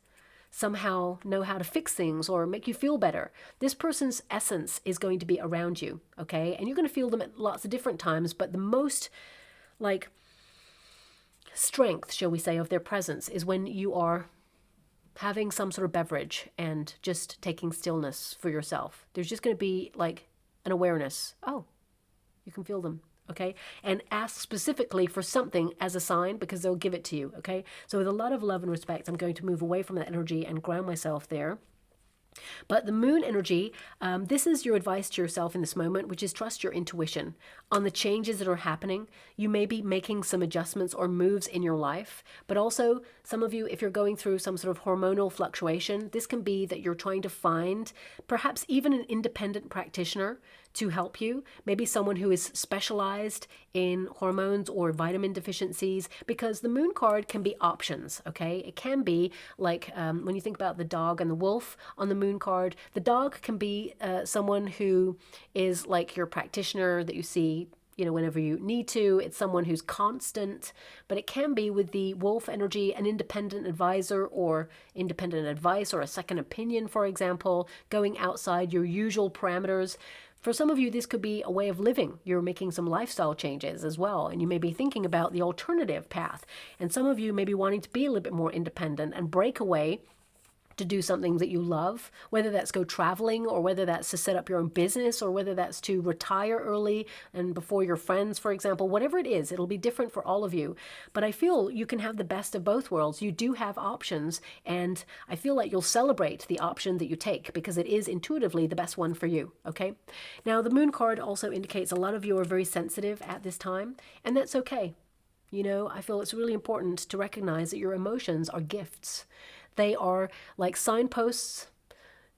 Speaker 1: somehow know how to fix things or make you feel better. This person's essence is going to be around you, okay? And you're going to feel them at lots of different times, but the most like strength, shall we say, of their presence is when you are having some sort of beverage and just taking stillness for yourself. There's just going to be like an awareness. Oh, you can feel them. okay? And ask specifically for something as a sign, because they'll give it to you, okay? So with a lot of love and respect, I'm going to move away from that energy and ground myself there. But the moon energy, this is your advice to yourself in this moment, which is trust your intuition on the changes that are happening. You may be making some adjustments or moves in your life, but also some of you, if you're going through some sort of hormonal fluctuation, this can be that you're trying to find perhaps even an independent practitioner to help you, maybe someone who is specialized in hormones or vitamin deficiencies, because the moon card can be options, okay? It can be like when you think about the dog and the wolf on the moon card, the dog can be someone who is like your practitioner that you see, you know, whenever you need to. It's someone who's constant, but it can be with the wolf energy, an independent advisor or independent advice or a second opinion, for example, going outside your usual parameters. For some of you, this could be a way of living. You're making some lifestyle changes as well, and you may be thinking about the alternative path. And some of you may be wanting to be a little bit more independent and break away to do something that you love, whether that's go traveling or whether that's to set up your own business or whether that's to retire early and before your friends, for example. Whatever it is, it'll be different for all of you. But I feel you can have the best of both worlds. You do have options, and I feel like you'll celebrate the option that you take because it is intuitively the best one for you, okay? Now, the moon card also indicates a lot of you are very sensitive at this time, and that's okay. You know, I feel it's really important to recognize that your emotions are gifts. They are like signposts,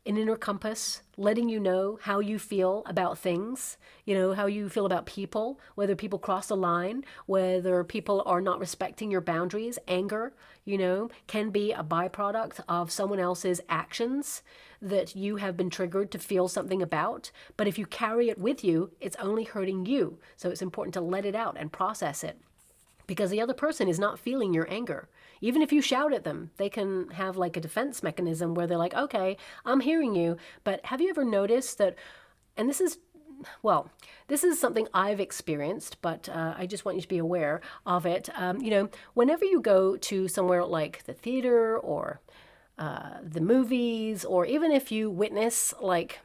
Speaker 1: an inner compass, letting you know how you feel about things, you know, how you feel about people, whether people cross a line, whether people are not respecting your boundaries. Anger, you know, can be a byproduct of someone else's actions that you have been triggered to feel something about. But if you carry it with you, it's only hurting you. So it's important to let it out and process it, because the other person is not feeling your anger. Even if you shout at them, they can have like a defense mechanism where they're like, okay, I'm hearing you. But have you ever noticed that, and this is, well, this is something I've experienced, but I just want you to be aware of it. You know, whenever you go to somewhere like the theater or the movies, or even if you witness like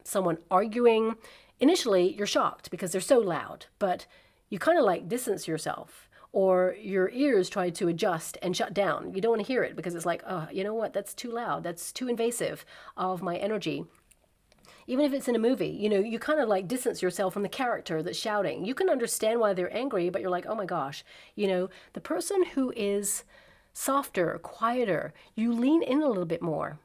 Speaker 1: someone arguing, initially you're shocked because they're so loud, but you kind of like distance yourself, or your ears try to adjust and shut down. You don't want to hear it because it's like, oh, you know what? That's too loud. That's too invasive of my energy. Even if it's in a movie, you know, you kind of like distance yourself from the character that's shouting. You can understand why they're angry, but you're like, oh my gosh, you know, the person who is softer, quieter, you lean in a little bit more.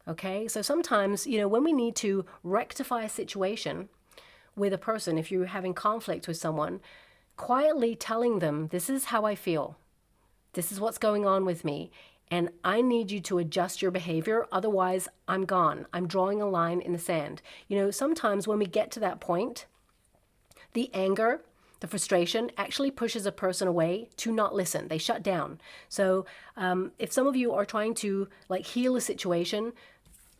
Speaker 1: Okay. So sometimes, you know, when we need to rectify a situation with a person, if you're having conflict with someone, quietly telling them, this is how I feel. This is what's going on with me. And I need you to adjust your behavior. Otherwise, I'm gone. I'm drawing a line in the sand. You know, sometimes when we get to that point, the anger, the frustration actually pushes a person away to not listen. They shut down. So if some of you are trying to like heal a situation,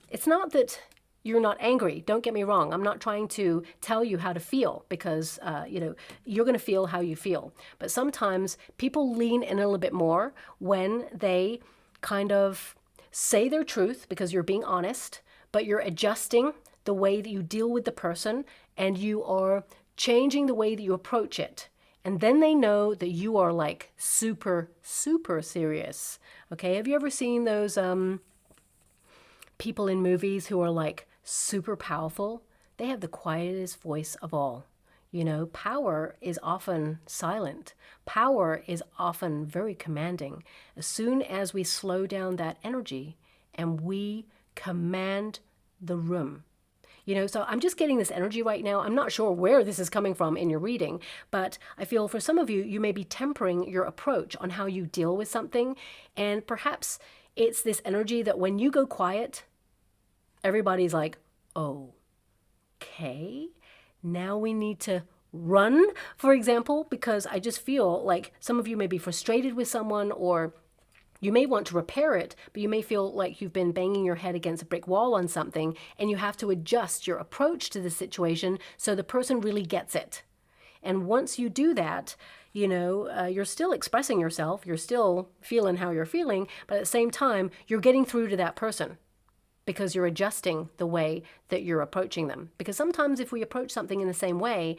Speaker 1: it's not that you're not angry. Don't get me wrong. I'm not trying to tell you how to feel because, you know, you're going to feel how you feel. But sometimes people lean in a little bit more when they kind of say their truth because you're being honest, but you're adjusting the way that you deal with the person and you are changing the way that you approach it. And then they know that you are like super, super serious. Okay. Have you ever seen those people in movies who are like super powerful? They have the quietest voice of all. You know, power is often silent. Power is often very commanding. As soon as we slow down that energy and we command the room. You know, so I'm just getting this energy right now. I'm not sure where this is coming from in your reading, but I feel for some of you, you may be tempering your approach on how you deal with something. And perhaps it's this energy that when you go quiet, everybody's like, oh, okay, now we need to run, for example, because I just feel like some of you may be frustrated with someone, or you may want to repair it, but you may feel like you've been banging your head against a brick wall on something, and you have to adjust your approach to the situation so the person really gets it. And once you do that, you know, you're still expressing yourself, you're still feeling how you're feeling, but at the same time, you're getting through to that person, because you're adjusting the way that you're approaching them. Because sometimes if we approach something in the same way,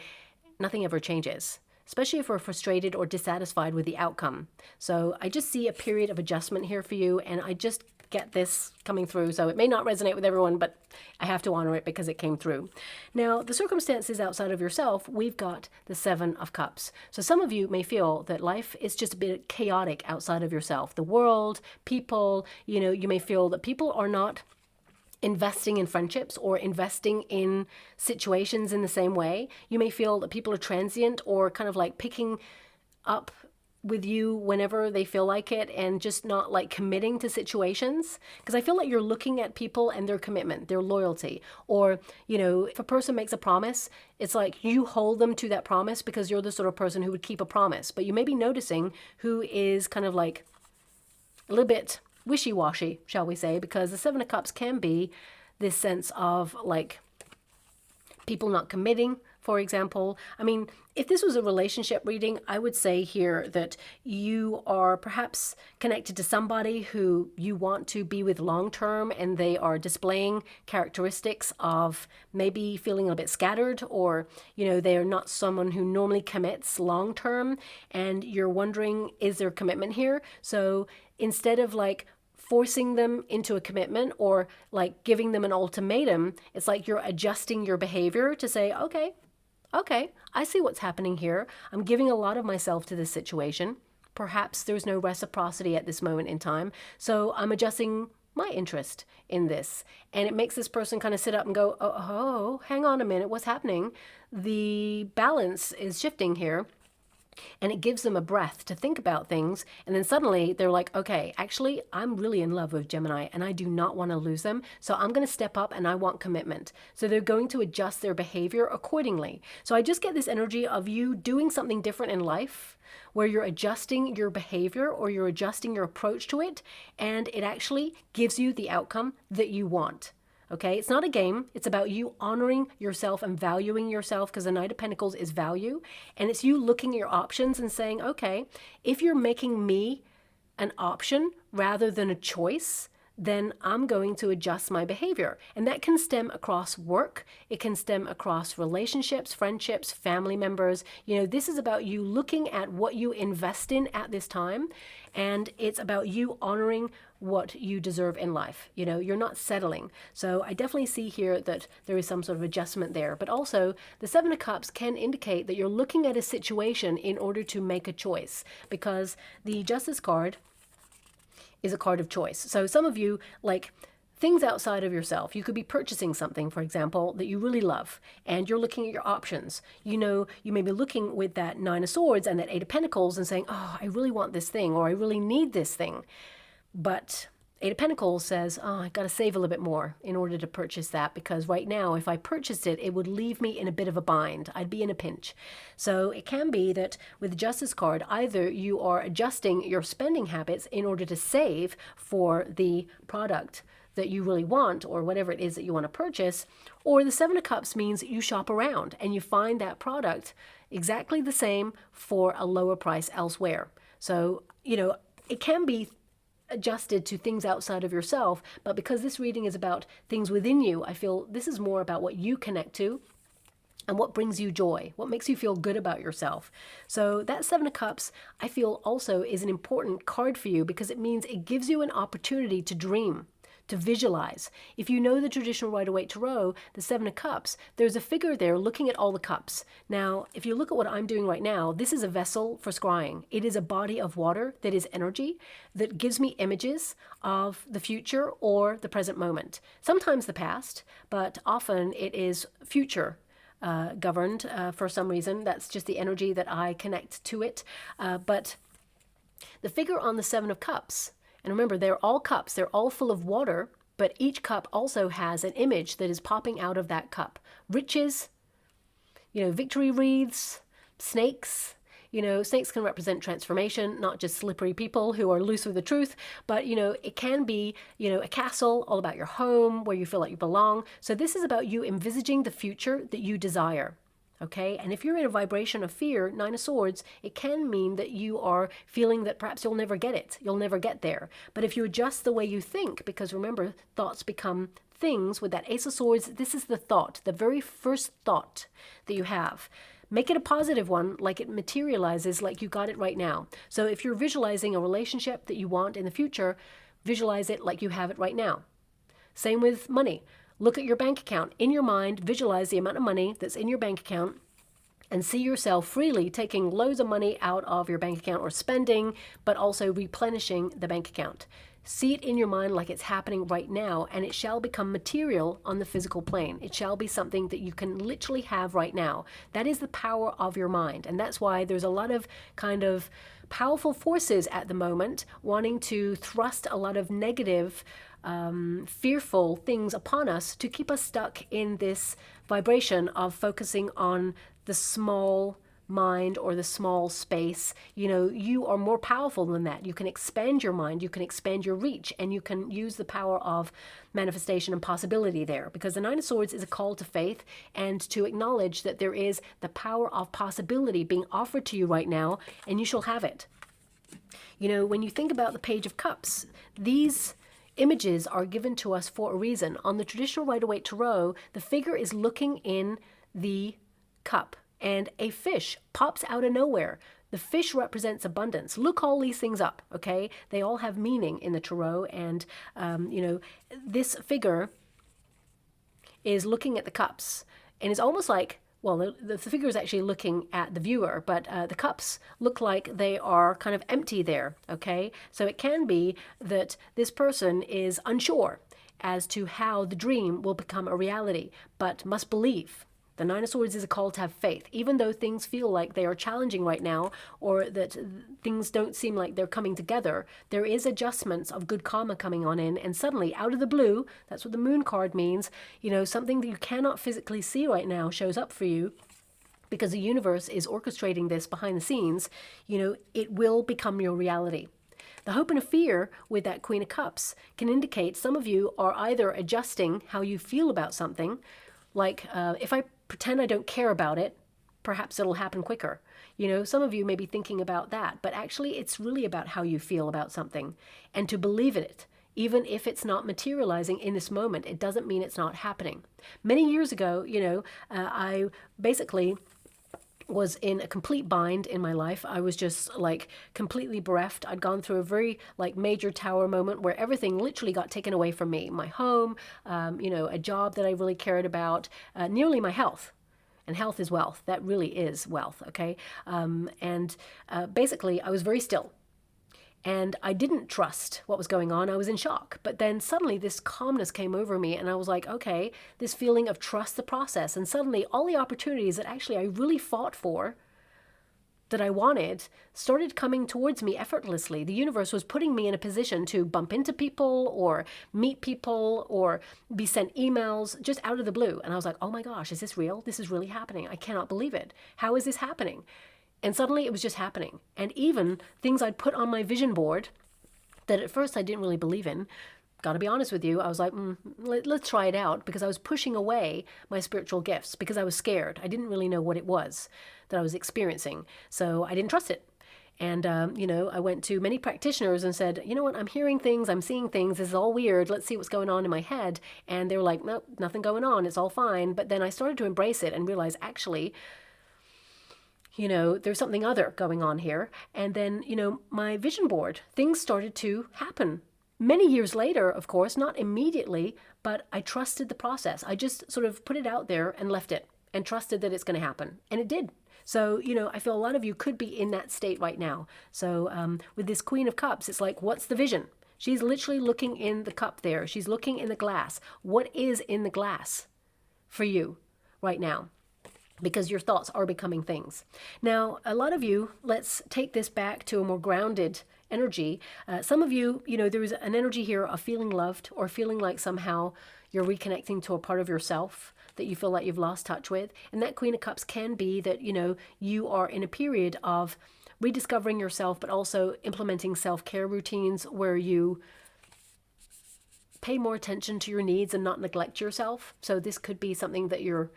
Speaker 1: nothing ever changes, especially if we're frustrated or dissatisfied with the outcome. So I just see a period of adjustment here for you, and I just get this coming through. So it may not resonate with everyone, but I have to honor it because it came through. Now, the circumstances outside of yourself, we've got the Seven of Cups. So some of you may feel that life is just a bit chaotic outside of yourself. The world, people, you may feel that people are not investing in friendships or investing in situations in the same way. You may feel that people are transient or kind of like picking up with you whenever they feel like it and just not like committing to situations. Because I feel like you're looking at people and their commitment, their loyalty. Or, if a person makes a promise, it's like you hold them to that promise because you're the sort of person who would keep a promise. But you may be noticing who is kind of like a little bit wishy-washy, shall we say, because the Seven of Cups can be this sense of like people not committing, for example. I mean, if this was a relationship reading, I would say here that you are perhaps connected to somebody who you want to be with long term, and they are displaying characteristics of maybe feeling a bit scattered, or, they are not someone who normally commits long term, and you're wondering, is there commitment here? So instead of like forcing them into a commitment or like giving them an ultimatum, it's like you're adjusting your behavior to say, okay, I see what's happening here. I'm giving a lot of myself to this situation. Perhaps there's no reciprocity at this moment in time. So I'm adjusting my interest in this. And it makes this person kind of sit up and go, oh, hang on a minute, what's happening? The balance is shifting here. And it gives them a breath to think about things. And then suddenly they're like, okay, actually, I'm really in love with Gemini and I do not want to lose them. So I'm going to step up and I want commitment. So they're going to adjust their behavior accordingly. So I just get this energy of you doing something different in life where you're adjusting your behavior or you're adjusting your approach to it. And it actually gives you the outcome that you want. Okay, it's not a game. It's about you honoring yourself and valuing yourself, because the Knight of Pentacles is value. And it's you looking at your options and saying, okay, if you're making me an option rather than a choice, then I'm going to adjust my behavior. And that can stem across work. It can stem across relationships, friendships, family members. This is about you looking at what you invest in at this time. And it's about you honoring what you deserve in life. You're not settling. So I definitely see here that there is some sort of adjustment there. But also the Seven of Cups can indicate that you're looking at a situation in order to make a choice, because the Justice card is a card of choice. So some of you, like things outside of yourself, you could be purchasing something, for example, that you really love, and you're looking at your options. You may be looking with that Nine of Swords and that Eight of Pentacles and saying, oh, I really want this thing, or I really need this thing. But Eight of Pentacles says, oh, I got to save a little bit more in order to purchase that, because right now, if I purchased it, it would leave me in a bit of a bind. I'd be in a pinch. So it can be that with the Justice card, either you are adjusting your spending habits in order to save for the product that you really want, or whatever it is that you want to purchase, or the Seven of Cups means you shop around and you find that product exactly the same for a lower price elsewhere. So, it can be adjusted to things outside of yourself, but because this reading is about things within you, I feel this is more about what you connect to and what brings you joy, what makes you feel good about yourself. So that Seven of Cups, I feel also is an important card for you, because it means it gives you an opportunity to dream, to visualize. If you know the traditional Rider-Waite Tarot, the Seven of Cups, there's a figure there looking at all the cups. Now, if you look at what I'm doing right now, this is a vessel for scrying. It is a body of water that is energy that gives me images of the future or the present moment. Sometimes the past, but often it is future governed for some reason. That's just the energy that I connect to it. But the figure on the Seven of Cups, and remember, they're all cups. They're all full of water, but each cup also has an image that is popping out of that cup. Riches, victory wreaths, snakes. Snakes can represent transformation, not just slippery people who are loose with the truth, but, it can be, a castle, all about your home, where you feel like you belong. So this is about you envisaging the future that you desire. Okay, and if you're in a vibration of fear, Nine of Swords, it can mean that you are feeling that perhaps you'll never get it. You'll never get there. But if you adjust the way you think, because remember, thoughts become things with that Ace of Swords, this is the thought, the very first thought that you have. Make it a positive one, like it materializes, like you got it right now. So if you're visualizing a relationship that you want in the future, visualize it like you have it right now. Same with money. Look at your bank account. In your mind, visualize the amount of money that's in your bank account and see yourself freely taking loads of money out of your bank account or spending, but also replenishing the bank account. See it in your mind like it's happening right now, and it shall become material on the physical plane. It shall be something that you can literally have right now. That is the power of your mind, and that's why there's a lot of kind of powerful forces at the moment wanting to thrust a lot of negative, fearful things upon us to keep us stuck in this vibration of focusing on the small mind or the small space. You know, you are more powerful than that. You can expand your mind, you can expand your reach, and you can use the power of manifestation and possibility there, because the Nine of Swords is a call to faith and to acknowledge that there is the power of possibility being offered to you right now, and you shall have it. You know, when you think about the Page of Cups, these images are given to us for a reason. On the traditional Rider-Waite Tarot, the figure is looking in the cup, and a fish pops out of nowhere. The fish represents abundance. Look all these things up, okay? They all have meaning in the tarot, and, you know, this figure is looking at the cups, and it's almost like, well, the figure is actually looking at the viewer, but the cups look like they are kind of empty there, okay? So it can be that this person is unsure as to how the dream will become a reality, but must believe. The Nine of Swords is a call to have faith. Even though things feel like they are challenging right now, or that things don't seem like they're coming together, there is adjustments of good karma coming on in, and suddenly, out of the blue, that's what the Moon card means, you know, something that you cannot physically see right now shows up for you, because the universe is orchestrating this behind the scenes. You know, it will become your reality. The hope and a fear with that Queen of Cups can indicate some of you are either adjusting how you feel about something, like if I pretend I don't care about it, perhaps it'll happen quicker. You know, some of you may be thinking about that, but actually it's really about how you feel about something, and to believe in it. Even if it's not materializing in this moment, it doesn't mean it's not happening. Many years ago, you know, I basically was in a complete bind in my life. I was just like completely bereft. I'd gone through a very like major tower moment where everything literally got taken away from me. My home, you know, a job that I really cared about, nearly my health. And health is wealth. That really is wealth, okay? Basically, I was very still. And I didn't trust what was going on. I was in shock. But then suddenly this calmness came over me, and I was like, okay, this feeling of trust the process. And suddenly all the opportunities that actually I really fought for, that I wanted, started coming towards me effortlessly. The universe was putting me in a position to bump into people or meet people or be sent emails just out of the blue. And I was like, oh my gosh, is this real? This is really happening. I cannot believe it. How is this happening? And suddenly it was just happening. And even things I'd put on my vision board that at first I didn't really believe in, gotta be honest with you, I was like, let's try it out, because I was pushing away my spiritual gifts because I was scared. I didn't really know what it was that I was experiencing. So I didn't trust it. And, you know, I went to many practitioners and said, you know what, I'm hearing things, I'm seeing things, this is all weird, let's see what's going on in my head. And they were like, nope, nothing going on, it's all fine. But then I started to embrace it and realize, actually, you know, there's something other going on here. And then, you know, my vision board, things started to happen. Many years later, of course, not immediately, but I trusted the process. I just sort of put it out there and left it and trusted that it's going to happen. And it did. So, you know, I feel a lot of you could be in that state right now. So with this Queen of Cups, it's like, what's the vision? She's literally looking in the cup there. She's looking in the glass. What is in the glass for you right now? Because your thoughts are becoming things. Now, a lot of you, let's take this back to a more grounded energy. Some of you, you know, there is an energy here of feeling loved or feeling like somehow you're reconnecting to a part of yourself that you feel like you've lost touch with. And that Queen of Cups can be that, you know, you are in a period of rediscovering yourself, but also implementing self-care routines where you pay more attention to your needs and not neglect yourself. So this could be something that you're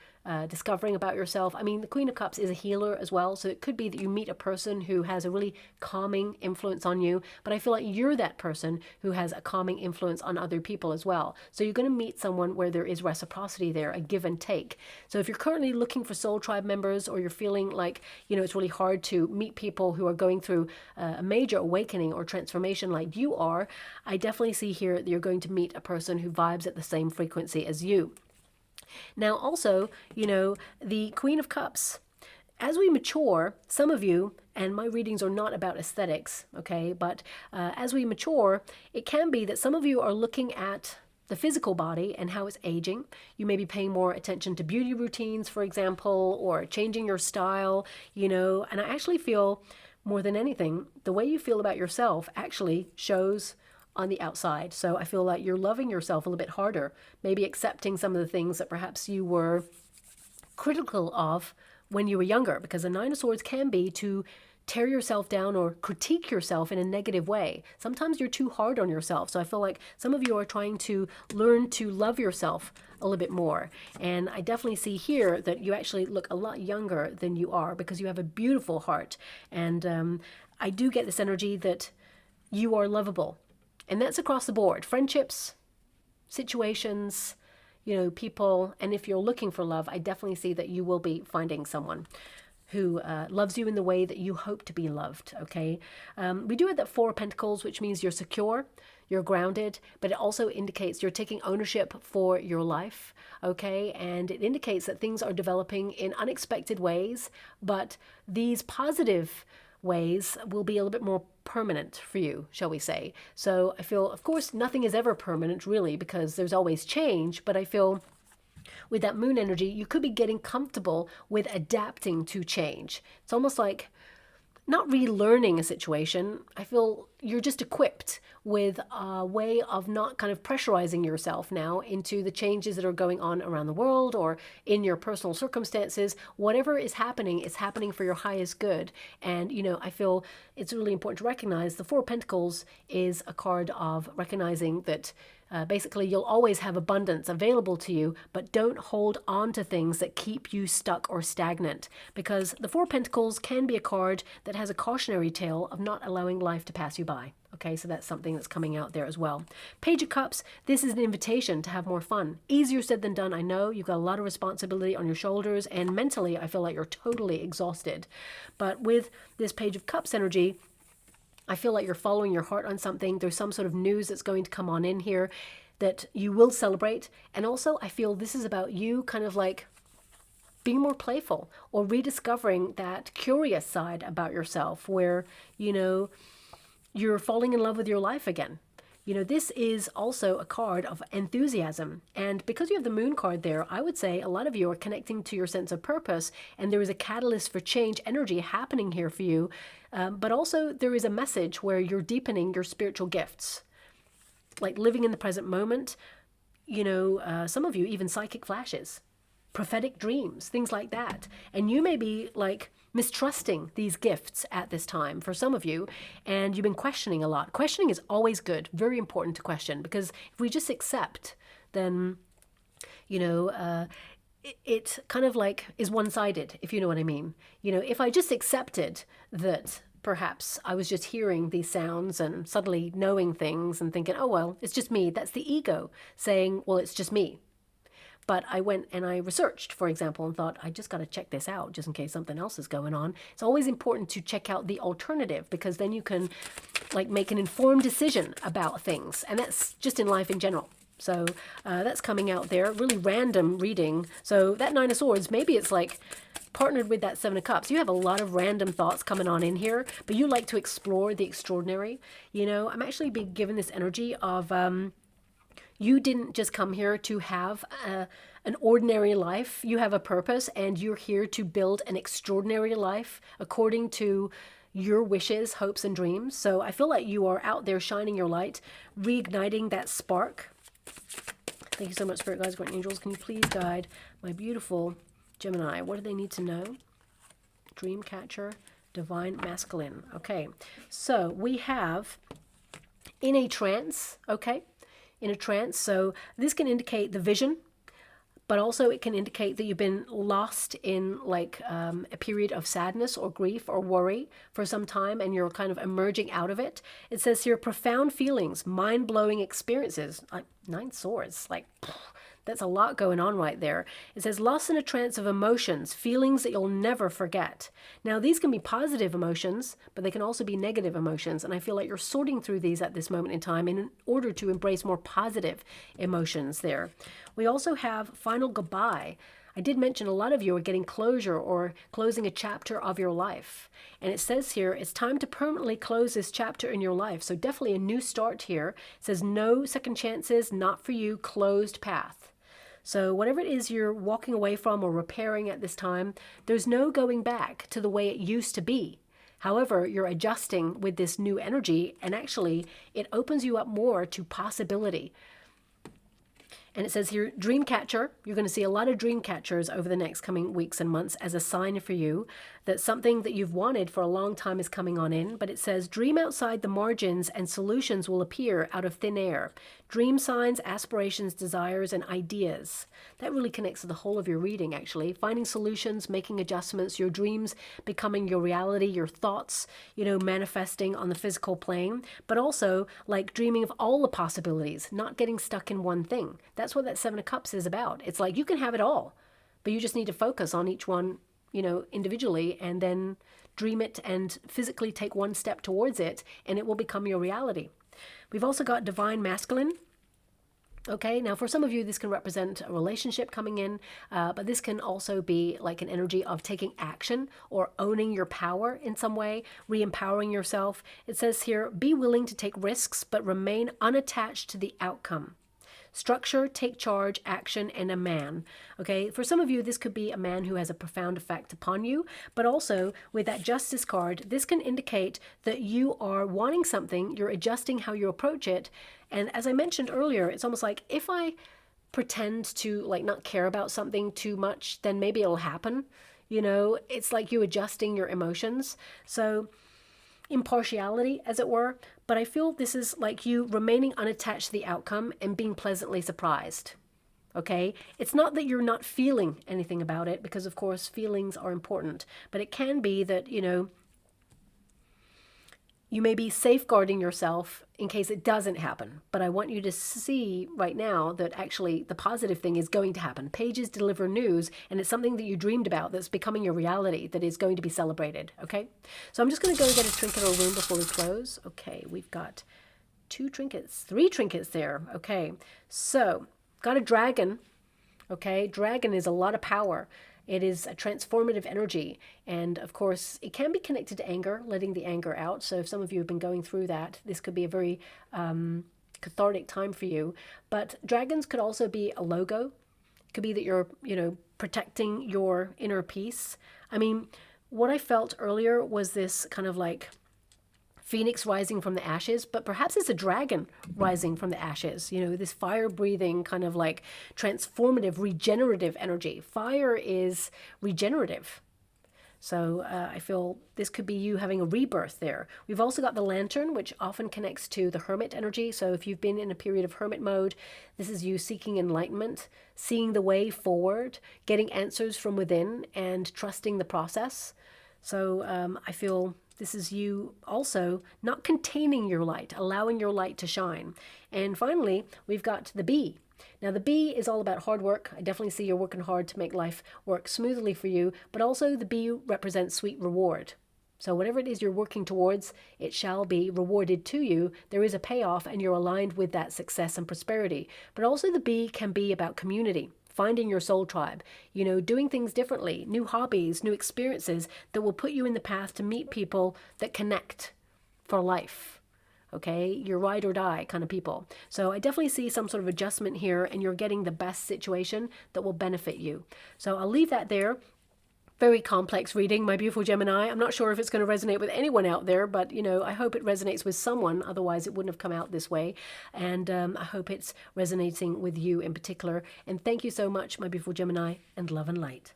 Speaker 1: discovering about yourself. I mean, the Queen of Cups is a healer as well, so it could be that you meet a person who has a really calming influence on you, but I feel like you're that person who has a calming influence on other people as well. So you're going to meet someone where there is reciprocity there, a give and take. So if you're currently looking for soul tribe members, or you're feeling like, you know, it's really hard to meet people who are going through a major awakening or transformation like you are, I definitely see here that you're going to meet a person who vibes at the same frequency as you. Now also, you know, the Queen of Cups, as we mature, some of you, and my readings are not about aesthetics, okay, but as we mature, it can be that some of you are looking at the physical body and how it's aging. You may be paying more attention to beauty routines, for example, or changing your style, you know, and I actually feel more than anything, the way you feel about yourself actually shows on the outside. So I feel like you're loving yourself a little bit harder, maybe accepting some of the things that perhaps you were critical of when you were younger, because the Nine of Swords can be to tear yourself down or critique yourself in a negative way. Sometimes you're too hard on yourself. So I feel like some of you are trying to learn to love yourself a little bit more. And I definitely see here that you actually look a lot younger than you are, because you have a beautiful heart. And I do get this energy that you are lovable. And that's across the board. Friendships, situations, you know, people. And if you're looking for love, I definitely see that you will be finding someone who loves you in the way that you hope to be loved, okay? We do have that Four of Pentacles, which means you're secure, you're grounded, but it also indicates you're taking ownership for your life, okay? And it indicates that things are developing in unexpected ways, but these positive ways will be a little bit more permanent for you, shall we say. So I feel, of course, nothing is ever permanent really, because there's always change, but I feel with that moon energy, you could be getting comfortable with adapting to change. It's almost like not relearning a situation. I feel you're just equipped with a way of not kind of pressurizing yourself now into the changes that are going on around the world or in your personal circumstances. Whatever is happening for your highest good. And, you know, I feel it's really important to recognize the Four of Pentacles is a card of recognizing that basically you'll always have abundance available to you, but don't hold on to things that keep you stuck or stagnant, because the Four of Pentacles can be a card that has a cautionary tale of not allowing life to pass you by. Okay, so that's something that's coming out there as well. Page of Cups, this is an invitation to have more fun. Easier said than done, I know. You've got a lot of responsibility on your shoulders, and mentally I feel like you're totally exhausted. But with this Page of Cups energy, I feel like you're following your heart on something. There's some sort of news that's going to come on in here that you will celebrate. And also, I feel this is about you kind of like being more playful or rediscovering that curious side about yourself where, you know, you're falling in love with your life again. You know, this is also a card of enthusiasm. And because you have the moon card there, I would say a lot of you are connecting to your sense of purpose, and there is a catalyst for change energy happening here for you. But also there is a message where you're deepening your spiritual gifts, like living in the present moment. You know, some of you even psychic flashes, prophetic dreams, things like that. And you may be like mistrusting these gifts at this time for some of you, and you've been questioning a lot. Questioning is always good, very important to question, because if we just accept, then, you know, it kind of like is one-sided, if you know what I mean. You know, if I just accepted that perhaps I was just hearing these sounds and suddenly knowing things and thinking, oh, well, it's just me. That's the ego saying, well, it's just me. But I went and I researched, for example, and thought, I just got to check this out just in case something else is going on. It's always important to check out the alternative, because then you can like make an informed decision about things. And that's just in life in general. So that's coming out there, really random reading. So that Nine of Swords, maybe it's like partnered with that Seven of Cups. You have a lot of random thoughts coming on in here, but you like to explore the extraordinary. You know, I'm actually being given this energy of you didn't just come here to have an ordinary life. You have a purpose, and you're here to build an extraordinary life according to your wishes, hopes, and dreams. So I feel like you are out there shining your light, reigniting that spark. Thank you so much, Spirit Guides, Guardian Angels. Can you please guide my beautiful Gemini? What do they need to know? Dream Catcher, Divine Masculine. Okay, so we have in a trance, okay? In a trance, so this can indicate the vision, but also it can indicate that you've been lost in like a period of sadness or grief or worry for some time, and you're kind of emerging out of it. It says here, profound feelings, mind-blowing experiences, like 9 swords, like that's a lot going on right there. It says lost in a trance of emotions, feelings that you'll never forget. Now, these can be positive emotions, but they can also be negative emotions. And I feel like you're sorting through these at this moment in time in order to embrace more positive emotions there. We also have final goodbye. I did mention a lot of you are getting closure or closing a chapter of your life. And it says here, it's time to permanently close this chapter in your life. So definitely a new start here. It says no second chances, not for you, closed path. So whatever it is you're walking away from or repairing at this time, there's no going back to the way it used to be. However, you're adjusting with this new energy, and actually it opens you up more to possibility. And it says here, dream catcher. You're going to see a lot of dream catchers over the next coming weeks and months as a sign for you that something that you've wanted for a long time is coming on in. But it says, dream outside the margins and solutions will appear out of thin air. Dream signs, aspirations, desires, and ideas. That really connects to the whole of your reading, actually. Finding solutions, making adjustments, your dreams becoming your reality, your thoughts, manifesting on the physical plane, but also like dreaming of all the possibilities, not getting stuck in one thing. That's what that 7 of Cups is about. It's like you can have it all, but you just need to focus on each one, individually, and then dream it and physically take one step towards it, and it will become your reality. We've also got divine masculine. Okay, now for some of you, this can represent a relationship coming in, but this can also be like an energy of taking action or owning your power in some way, re-empowering yourself. It says here, be willing to take risks, but remain unattached to the outcome. Structure, take charge, action, and a man. Okay, for some of you, this could be a man who has a profound effect upon you, but also with that Justice card, this can indicate that you are wanting something, you're adjusting how you approach it. And as I mentioned earlier, it's almost like if I pretend to like not care about something too much, then maybe it'll happen. It's like you adjusting your emotions. So impartiality, as it were, but I feel this is like you remaining unattached to the outcome and being pleasantly surprised. Okay, it's not that you're not feeling anything about it, because of course feelings are important, but it can be that you may be safeguarding yourself in case it doesn't happen. But I want you to see right now that actually the positive thing is going to happen. Pages deliver news, and it's something that you dreamed about that's becoming your reality, that is going to be celebrated, okay? So I'm just going to go and get a trinket or a rune before we close. Okay, we've got 3 trinkets there. Okay, so got a dragon. Okay, dragon is a lot of power. It is a transformative energy. And of course, it can be connected to anger, letting the anger out. So if some of you have been going through that, this could be a very cathartic time for you. But dragons could also be a logo. It could be that you're, protecting your inner peace. I mean, what I felt earlier was this kind of like phoenix rising from the ashes, but perhaps it's a dragon rising from the ashes, this fire-breathing kind of like transformative, regenerative energy. Fire is regenerative. So I feel this could be you having a rebirth there. We've also got the lantern, which often connects to the hermit energy. So if you've been in a period of hermit mode, this is you seeking enlightenment, seeing the way forward, getting answers from within, and trusting the process. So I feel this is you also not containing your light, allowing your light to shine. And finally, we've got the bee. Now, the bee is all about hard work. I definitely see you're working hard to make life work smoothly for you, but also the bee represents sweet reward. So whatever it is you're working towards, it shall be rewarded to you. There is a payoff, and you're aligned with that success and prosperity. But also the bee can be about community. Finding your soul tribe, doing things differently, new hobbies, new experiences that will put you in the path to meet people that connect for life. Okay, you're ride or die kind of people. So I definitely see some sort of adjustment here, and you're getting the best situation that will benefit you. So I'll leave that there. Very complex reading, my beautiful Gemini. I'm not sure if it's going to resonate with anyone out there, but, I hope it resonates with someone. Otherwise, it wouldn't have come out this way. And I hope it's resonating with you in particular. And thank you so much, my beautiful Gemini, and love and light.